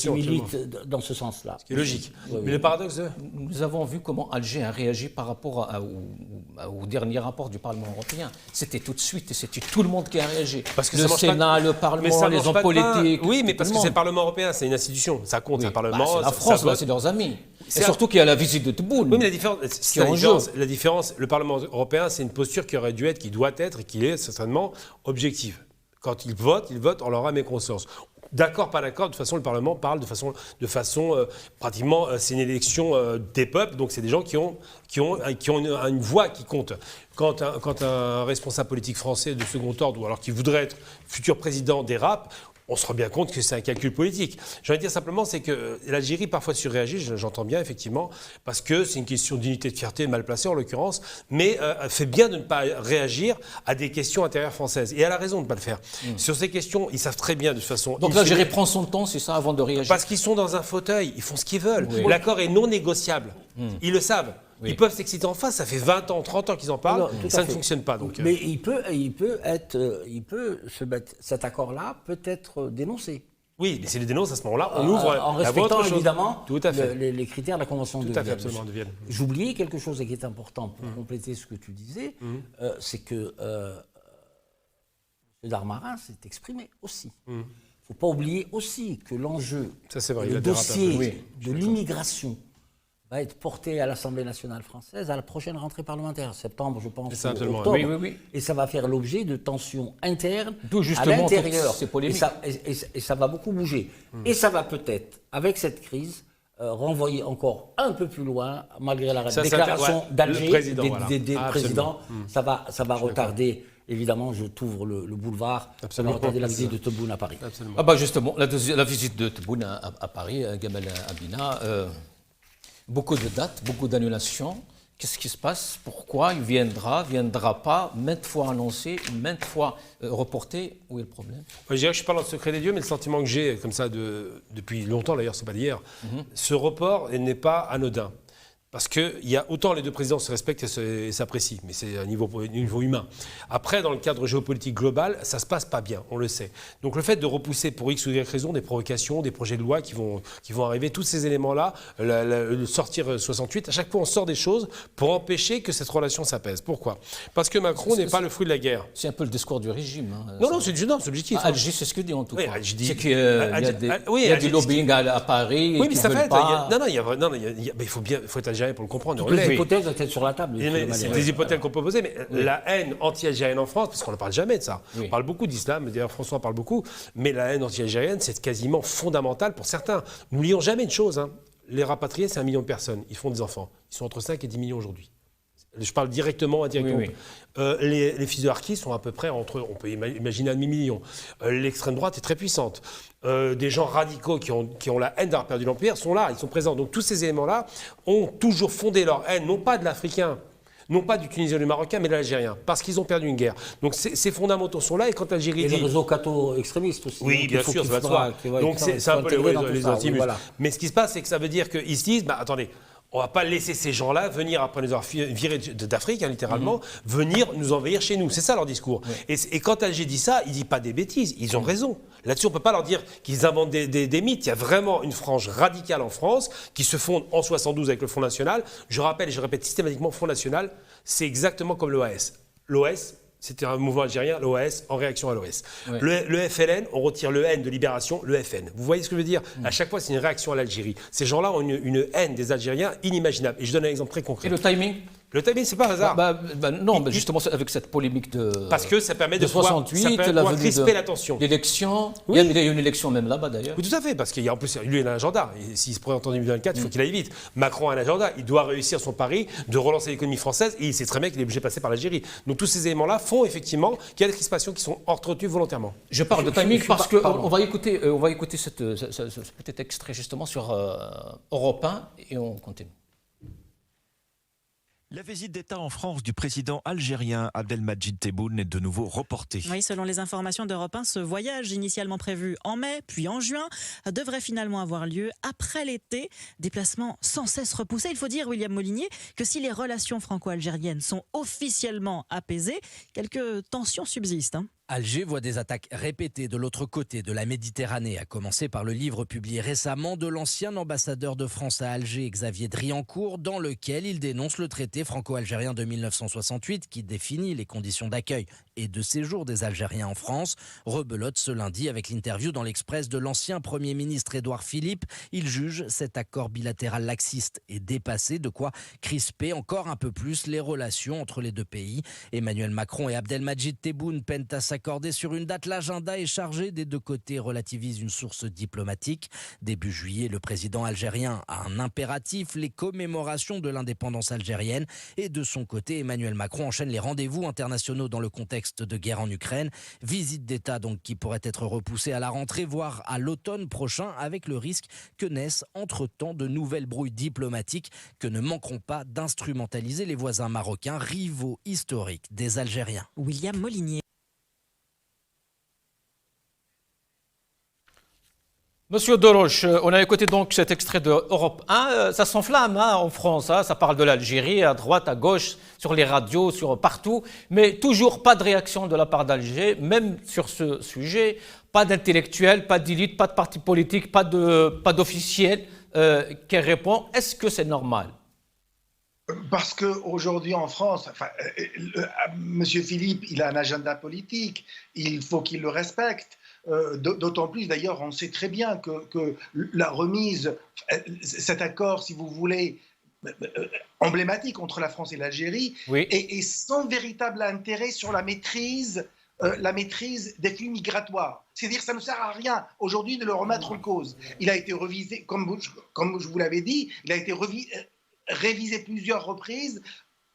militent dans ce sens-là. Ce qui est logique. Mais le paradoxe... Nous avons vu comment Alger a réagi par rapport au dernier rapport du Parlement européen. C'était tout de suite, et c'était tout le monde qui a réagi. Parce que le Sénat, le Parlement, les hommes politiques. Oui, mais parce que c'est le Parlement européen, c'est une institution. Ça compte, c'est un Parlement. C'est la France, là, c'est leurs amis. Et surtout qu'il y a la visite de Tebboune. Oui, mais la différence, le Parlement européen, c'est une posture qui aurait dû être, qui doit être, et qui est certainement objective. Quand ils votent en leur âme et conscience. D'accord, pas d'accord, de toute façon, le Parlement parle de façon pratiquement, c'est une élection des peuples, donc c'est des gens qui ont une voix qui compte. Quand un responsable politique français de second ordre, ou alors qui voudrait être futur président, dérape, on se rend bien compte que c'est un calcul politique. J'ai envie de dire simplement, c'est que l'Algérie parfois surréagit, j'entends bien effectivement, parce que c'est une question d'unité de fierté mal placée en l'occurrence, mais fait bien de ne pas réagir à des questions intérieures françaises. Et elle a raison de ne pas le faire. Sur ces questions, ils savent très bien de toute façon. Donc l'Algérie prend son temps, c'est ça, avant de réagir. Parce qu'ils sont dans un fauteuil, ils font ce qu'ils veulent. Oui. L'accord est non négociable. Ils le savent. Oui. Ils peuvent s'exciter en face, ça fait 20 ans, 30 ans qu'ils en parlent, alors, ça ne fonctionne pas. Donc, mais il peut se mettre, cet accord-là peut être dénoncé. Oui, mais c'est les dénonces à ce moment-là, on ouvre en respectant évidemment tout à fait. Les critères de la Convention de Vienne. Tout à fait, absolument, de Vienne. J'oubliais quelque chose qui est important pour compléter ce que tu disais, c'est que M. Darmanin s'est exprimé aussi. Il ne faut pas oublier aussi que l'enjeu, le dossier de l'immigration va être porté à l'Assemblée nationale française à la prochaine rentrée parlementaire, septembre, je pense, ou octobre. Et ça va faire l'objet de tensions internes à l'intérieur. Et ça va beaucoup bouger. Et ça va peut-être, avec cette crise, renvoyer encore un peu plus loin, malgré la déclaration d'Alger des présidents. Ça va retarder. Évidemment, je t'ouvre le boulevard. Ça va retarder la visite de Tebboune à Paris. Ah bah justement, la visite de Tebboune à Paris, Gamal Abina, beaucoup de dates, beaucoup d'annulations. Qu'est-ce qui se passe? Pourquoi il viendra pas, maintes fois annoncé, maintes fois reporté? Où est le problème? Je dirais que je parle dans le secret des dieux, mais le sentiment que j'ai, comme ça, depuis longtemps d'ailleurs, c'est pas d'hier, ce report n'est pas anodin. Parce que autant les deux présidents se respectent et s'apprécient, mais c'est à niveau humain. Après, dans le cadre géopolitique global, ça ne se passe pas bien, on le sait. Donc le fait de repousser pour X ou Y raison des provocations, des projets de loi qui vont arriver, tous ces éléments-là, sortir 68, à chaque fois on sort des choses pour empêcher que cette relation s'apaise. Pourquoi? Parce que Macron n'est pas le fruit de la guerre. C'est un peu le discours du régime. Hein, non, c'est objectif. Alger, c'est ce que dit en tout cas. C'est qu'il y a du lobbying à Paris. Oui, mais ça fait. Il faut être algérien pour le comprendre. Les hypothèses doivent être sur la table. C'est des hypothèses qu'on peut poser, mais la haine anti-algérienne en France, parce qu'on ne parle jamais de ça. On parle beaucoup d'islam, d'ailleurs François parle beaucoup, mais la haine anti-algérienne, c'est quasiment fondamental pour certains. N'oublions jamais une chose, les rapatriés, c'est 1 million de personnes. Ils font des enfants. Ils sont entre 5 et 10 millions aujourd'hui. Je parle directement, indirectement. Les fils de harkis sont à peu près on peut imaginer 1,5 million. L'extrême droite est très puissante. Des gens radicaux qui ont la haine d'avoir perdu l'Empire sont là, ils sont présents. Donc tous ces éléments-là ont toujours fondé leur haine, non pas de l'Africain, non pas du Tunisien ou du Marocain, mais de l'Algérien, parce qu'ils ont perdu une guerre. Donc ces fondamentaux sont là, et quand l'Algérie dit... Et les réseaux catho-extrémistes aussi. Oui, bien sûr, ça va de soi. Donc c'est un peu les antimus. Mais ce qui se passe, c'est que ça veut dire qu'ils se disent, attendez, on ne va pas laisser ces gens-là venir, après les avoir virés d'Afrique, littéralement, venir nous envahir chez nous. C'est ça leur discours. Et quand Alger dit ça, il ne dit pas des bêtises. Ils ont raison. Là-dessus, on ne peut pas leur dire qu'ils inventent des mythes. Il y a vraiment une frange radicale en France qui se fonde en 72 avec le Front National. Je rappelle et je répète systématiquement, Front National, c'est exactement comme l'OAS. L'OAS, c'était un mouvement algérien, l'OAS, en réaction à l'OS. Ouais. Le FLN, on retire le N de libération, le FN. Vous voyez ce que je veux dire? À chaque fois, c'est une réaction à l'Algérie. Ces gens-là ont une haine des Algériens inimaginable. Et je donne un exemple très concret. Et le timing? Le timing, c'est pas un hasard. Non, mais justement, avec cette polémique de... Parce que ça permet de 68, pouvoir crisper l'attention. L'élection, il y a eu une élection même là-bas d'ailleurs. Oui, tout à fait, parce qu'il y a en plus, lui, il a un agenda. Et s'il se présente en 2024, il faut qu'il aille vite. Macron a un agenda, il doit réussir son pari de relancer l'économie française, et il sait très bien qu'il est obligé de passer par l'Algérie. Donc tous ces éléments-là font effectivement qu'il y a des crispations qui sont entretenues volontairement. Je parle de timing parce qu'on va écouter ce petit extrait justement sur Europe 1 et on continue. La visite d'État en France du président algérien Abdelmadjid Tebboune est de nouveau reportée. Oui, selon les informations d'Europe 1, ce voyage initialement prévu en mai, puis en juin, devrait finalement avoir lieu après l'été. Déplacement sans cesse repoussé. Il faut dire, William Molinier, que si les relations franco-algériennes sont officiellement apaisées, quelques tensions subsistent. Alger voit des attaques répétées de l'autre côté de la Méditerranée, à commencer par le livre publié récemment de l'ancien ambassadeur de France à Alger, Xavier Driancourt, dans lequel il dénonce le traité franco-algérien de 1968 qui définit les conditions d'accueil et de séjour des Algériens en France. Rebelote ce lundi avec l'interview dans l'Express de l'ancien Premier ministre Édouard Philippe. Il juge cet accord bilatéral laxiste et dépassé, de quoi crisper encore un peu plus les relations entre les deux pays. Emmanuel Macron et Abdelmadjid Tebboune peinent à s'accorder sur une date. L'agenda est chargé des deux côtés, relativise une source diplomatique. Début juillet, le président algérien a un impératif, les commémorations de l'indépendance algérienne. Et de son côté, Emmanuel Macron enchaîne les rendez-vous internationaux dans le contexte de guerre en Ukraine. Visite d'État donc qui pourrait être repoussée à la rentrée, voire à l'automne prochain, avec le risque que naissent entre-temps de nouvelles brouilles diplomatiques que ne manqueront pas d'instrumentaliser les voisins marocains, rivaux historiques des Algériens. William Molinier. Monsieur Doroche, on a écouté donc cet extrait de Europe 1. Ça s'enflamme en France, ça parle de l'Algérie à droite, à gauche, sur les radios, partout, mais toujours pas de réaction de la part d'Alger, même sur ce sujet. Pas d'intellectuels, pas d'élite, pas de parti politique, pas d'officiel qui répond. Est-ce que c'est normal ? Parce qu'aujourd'hui en France, M. Philippe, il a un agenda politique, il faut qu'il le respecte. D'autant plus, d'ailleurs, on sait très bien que la remise, cet accord, si vous voulez, emblématique entre la France et l'Algérie, oui, est sans véritable intérêt sur la maîtrise des flux migratoires. C'est-à-dire que ça ne sert à rien aujourd'hui de le remettre en cause. Il a été revisé, comme je vous l'avais dit, il a été révisé plusieurs reprises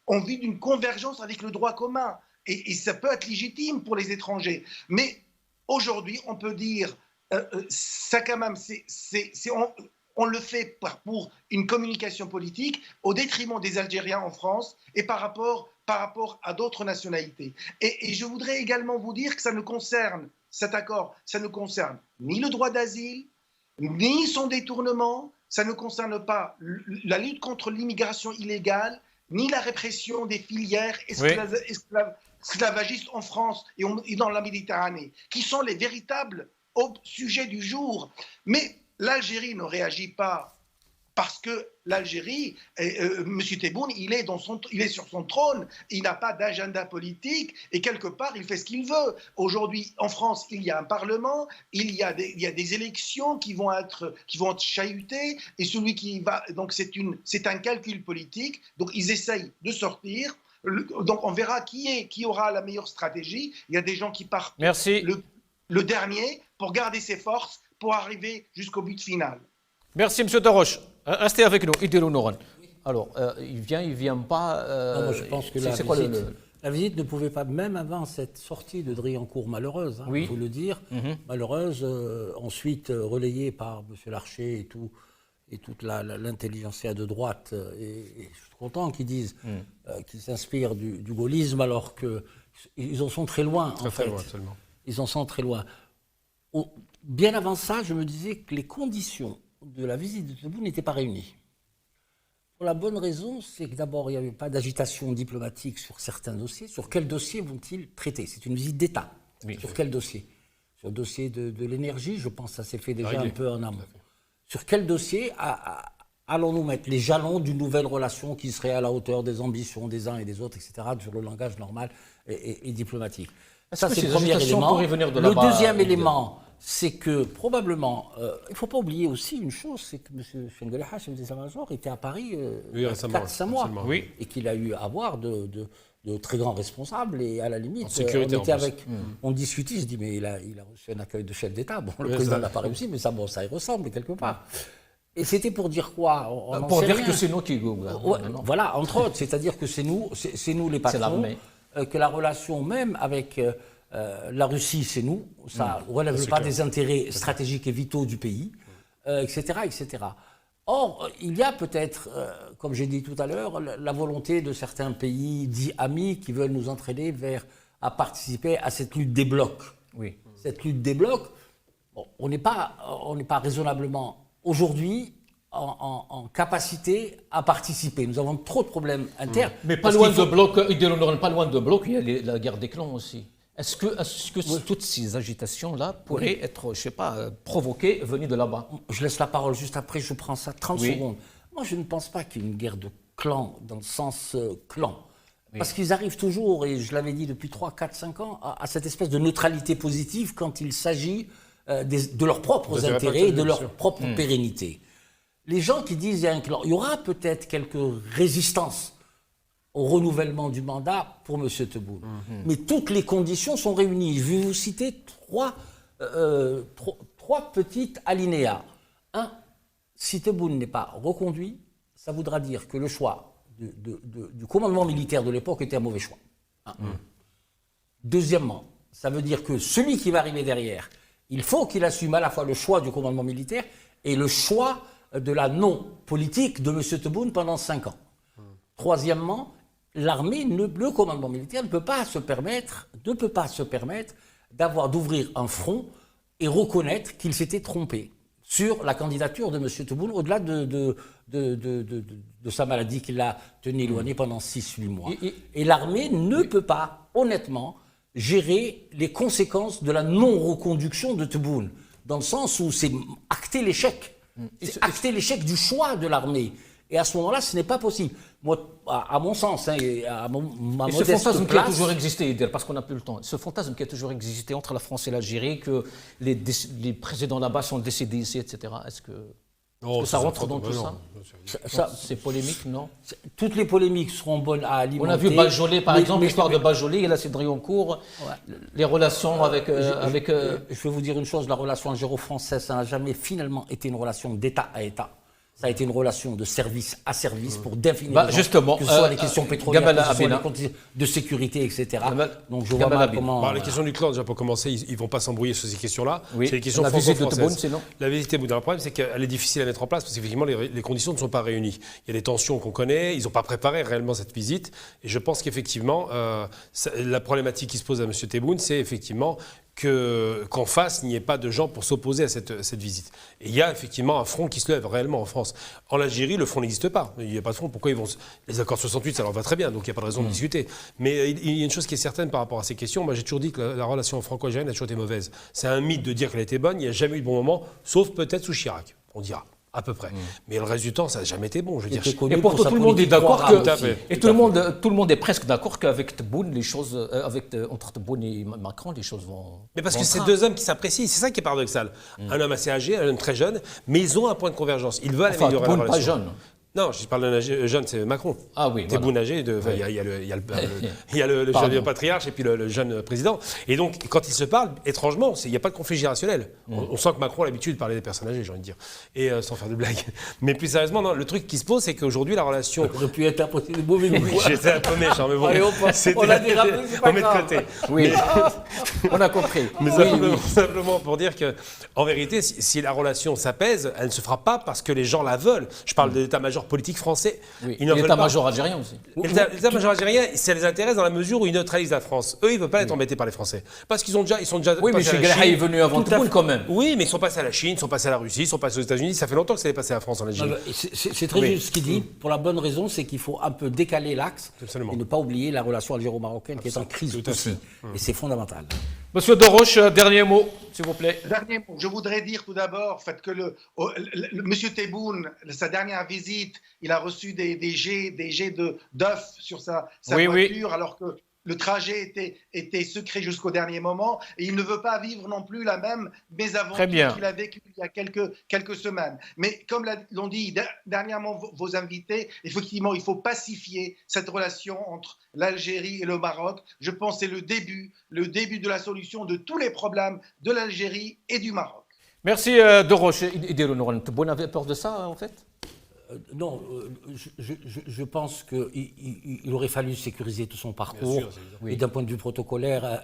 en vue d'une convergence avec le droit commun. Et ça peut être légitime pour les étrangers. Mais aujourd'hui, on peut dire, ça quand même, on le fait pour une communication politique au détriment des Algériens en France et par rapport à d'autres nationalités. Et je voudrais également vous dire que cet accord, ça ne concerne ni le droit d'asile, ni son détournement, ça ne concerne pas la lutte contre l'immigration illégale, ni la répression des filières esclavagistes en France et dans la Méditerranée, qui sont les véritables sujets du jour. Mais l'Algérie ne réagit pas parce que l'Algérie, M. Tebboune, il est sur son trône, il n'a pas d'agenda politique et quelque part, il fait ce qu'il veut. Aujourd'hui, en France, il y a un Parlement, il y a des élections qui vont être chahutées et celui qui va... Donc c'est un calcul politique, donc ils essayent de sortir. Donc on verra qui aura la meilleure stratégie. Il y a des gens qui partent le dernier pour garder ses forces, pour arriver jusqu'au but final. Merci M. Doroche. Restez avec nous, Idilou Nouran. Alors, il vient pas... Non, moi, je pense que la visite ne pouvait pas, même avant cette sortie de Driancourt malheureuse, il faut le dire, malheureuse, ensuite relayée par M. Larcher et toute l'intelligentsia de droite. Et je suis content qu'ils disent qu'ils s'inspirent du gaullisme alors qu'ils en sont très loin, en fait. Ils en sont très loin. Bien avant ça, je me disais que les conditions de la visite de Tebboune n'étaient pas réunies. Pour la bonne raison, c'est que d'abord, il n'y avait pas d'agitation diplomatique sur certains dossiers. Sur quel dossier vont-ils traiter ? C'est une visite d'État. Oui, sur quel dossier ? Sur le dossier de l'énergie, je pense que ça s'est fait déjà un peu en amont. Sur quel dossier allons-nous mettre les jalons d'une nouvelle relation qui serait à la hauteur des ambitions des uns et des autres, etc., sur le langage normal et diplomatique. Ça, c'est le premier élément. Le deuxième élément, c'est que probablement, il ne faut pas oublier aussi une chose, c'est que M. Chengelha, chef d'état-major, était à Paris 4-5 mois, et qu'il a eu à voir de très grands responsables, et à la limite, on discutait, je dis, mais il a reçu un accueil de chef d'État, bon, le président n'a pas réussi, mais ça y ressemble quelque part. Et c'était pour dire quoi ? Pour dire que c'est nous qui voilà, entre autres, c'est-à-dire que c'est nous les patrons, que la relation même avec la Russie, c'est nous, ça ne relève pas des intérêts stratégiques et vitaux du pays, etc., etc. Or, il y a peut-être, comme j'ai dit tout à l'heure, la volonté de certains pays dits amis qui veulent nous entraîner à participer à cette lutte des blocs. Oui. Cette lutte des blocs, bon, on n'est pas raisonnablement aujourd'hui en capacité à participer. Nous avons trop de problèmes internes. Mais pas loin de bloc, pas loin de bloc, il y a la guerre des clans aussi. Est-ce que toutes ces agitations-là pourraient être, je ne sais pas, provoquées, venues de là-bas ? Je laisse la parole juste après, je prends ça 30 secondes. Moi, je ne pense pas qu'il y ait une guerre de clans, dans le sens clan. Parce qu'ils arrivent toujours, et je l'avais dit depuis 3, 4, 5 ans, à cette espèce de neutralité positive quand il s'agit de leurs propres intérêts et de leur propre pérennité. Les gens qui disent qu'il y a un clan, il y aura peut-être quelques résistances au renouvellement du mandat pour M. Tebboune. Mais toutes les conditions sont réunies. Je vais vous citer trois petites alinéas. Un, si Tebboune n'est pas reconduit, ça voudra dire que le choix du commandement militaire de l'époque était un mauvais choix. Deuxièmement, ça veut dire que celui qui va arriver derrière, il faut qu'il assume à la fois le choix du commandement militaire et le choix de la non-politique de M. Tebboune pendant 5 ans. Troisièmement, l'armée, le commandement militaire ne peut pas se permettre d'ouvrir un front et reconnaître qu'il s'était trompé sur la candidature de M. Tebboune, au-delà de sa maladie qui l'a tenu éloigné pendant 6-8 mois. Et l'armée ne peut pas, honnêtement, gérer les conséquences de la non-reconduction de Tebboune, dans le sens où c'est acter l'échec. C'est acter l'échec du choix de l'armée. Et à ce moment-là, ce n'est pas possible. Moi, à mon sens, et à ma modeste ce fantasme place, qui a toujours existé, parce qu'on n'a plus le temps, ce fantasme qui a toujours existé entre la France et l'Algérie, que les présidents là-bas sont décédés ici, etc. Est-ce que ça rentre dans tout ça? C'est polémique, non? Toutes les polémiques seront bonnes à alimenter. On a vu Bajolé, par exemple, l'histoire de Bajolé, et là c'est Driancourt, les relations avec... Je vais vous dire une chose, la relation algéro-française, ça n'a jamais finalement été une relation d'État à État. Ça a été une relation de service à service pour définir justement, que ce soit les questions pétrolières, que ce soit les conditions de sécurité, etc. Donc je vois mal comment... les questions du clan, déjà pour commencer, ils ne vont pas s'embrouiller sur ces questions-là. Oui. C'est les questions la visite de Tebboune, franco-françaises. La visite de Tebboune, le problème, c'est qu'elle est difficile à mettre en place parce qu'effectivement, les conditions ne sont pas réunies. Il y a des tensions qu'on connaît, ils n'ont pas préparé réellement cette visite. Et je pense qu'effectivement, la problématique qui se pose à M. Tebboune, c'est effectivement qu'en face, il n'y ait pas de gens pour s'opposer à cette visite. Et il y a effectivement un front qui se lève réellement en France. En Algérie, le front n'existe pas. Il n'y a pas de front. Pourquoi ils vont... Les accords de 68, ça leur va très bien, donc il n'y a pas de raison de discuter. Mais il y a une chose qui est certaine par rapport à ces questions. Moi, j'ai toujours dit que la relation franco-algérienne a toujours été mauvaise. C'est un mythe de dire qu'elle était bonne. Il n'y a jamais eu de bon moment, sauf peut-être sous Chirac, on dira. À peu près. Mais le reste du temps, ça n'a jamais été bon. Je veux dire. Et pourtant, tout le monde est d'accord tout le monde est presque d'accord qu'avec Tebboune, les choses, entre Tebboune et Macron, les choses vont. Mais parce que c'est deux hommes qui s'apprécient, c'est ça qui est paradoxal. Un homme assez âgé, un homme très jeune, mais ils ont un point de convergence. Ils veulent améliorer la relation. Pas jeune. Non, je parle d'un jeune, c'est Macron. Ah oui. Tebboune âgé, il y a le jeune patriarche et puis le jeune président. Et donc, quand ils se parlent, étrangement, il n'y a pas de conflit générationnel. On sent que Macron a l'habitude de parler des personnes âgées, j'ai envie de dire. Et sans faire de blagues. Mais plus sérieusement, non, le truc qui se pose, c'est qu'aujourd'hui, la relation. Ça aurait pu être imposé de mauvais goût. Oui, j'étais un peu méchant, mais bon. Allez, on l'a dérapé, c'est pas on met de côté. Oui, on a compris. Mais simplement pour dire que, en vérité, si la relation s'apaise, elle ne se fera pas parce que les gens la veulent. Je parle de l'état-major politique français. Oui. L'état-major algérien aussi. L'état-major algérien, ça les intéresse dans la mesure où ils neutralisent la France. Eux, ils ne veulent pas être embêtés par les Français. Parce qu'ils sont déjà. Oui, mais Cheikh Gelahi est venu avant Tebboune quand même. Oui, mais ils sont passés à la Chine, ils sont passés à la Russie, ils sont passés aux États-Unis. Ça fait longtemps que ça est passé à la France en Algérie. C'est très juste ce qu'il dit. Pour la bonne raison, c'est qu'il faut un peu décaler l'axe et ne pas oublier la relation algéro-marocaine qui est en crise aussi. Et c'est fondamental. Monsieur Doroche, dernier mot, s'il vous plaît. Dernier mot. Je voudrais dire tout d'abord que Monsieur Tebboune, sa dernière visite, il a reçu des jets d'œufs sur sa voiture, alors que le trajet était secret jusqu'au dernier moment, et il ne veut pas vivre non plus la même mésaventure qu'il a vécue il y a quelques semaines. Mais comme l'ont dit dernièrement vos invités, effectivement, il faut pacifier cette relation entre l'Algérie et le Maroc. Je pense que c'est le début de la solution de tous les problèmes de l'Algérie et du Maroc. Merci Doroche. Tebboune avait peur de ça, en fait? Non, je pense qu'il aurait fallu sécuriser tout son parcours. Sûr, et d'un point de vue protocolaire,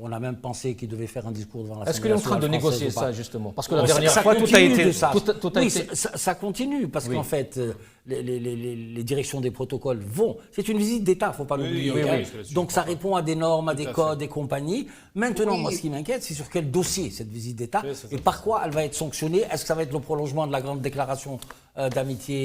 on a même pensé qu'il devait faire un discours devant l'Assemblée. Est-ce qu'il est en train de négocier ça, justement? Parce que la dernière fois, tout a été... Ça continue, parce qu'en fait, les directions des protocoles vont... C'est une visite d'État, il ne faut pas l'oublier. Donc ça répond à des normes, à des codes et compagnie. Maintenant, moi, ce qui m'inquiète, c'est sur quel dossier cette visite d'État et par quoi elle va être sanctionnée. Est-ce que ça va être le prolongement de la grande déclaration d'amitié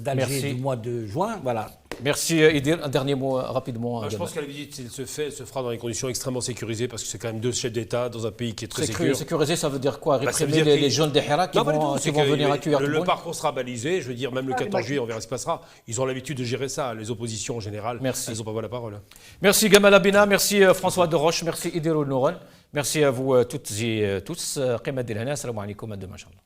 d'Alger du mois de juin? Voilà. Merci Idir. Un dernier mot rapidement. Je pense que la visite, s'il se fait, elle se fera dans des conditions extrêmement sécurisées parce que c'est quand même deux chefs d'État dans un pays qui est très sécurisé. Sécurisé, ça veut dire quoi? Réprimer les jeunes des Hirak qui vont venir accueillir le parcours sera balisé. Je veux dire, même le 14 juillet, on verra ce qui se passera. Ils ont l'habitude de gérer ça. Les oppositions en général, elles n'ont pas la parole. Merci Gamal Abina, merci François Doroche, merci Idir Nouron. Merci à vous toutes et tous. Qima Dilhana, assalamu alaikum, à demain, Inch'Allah.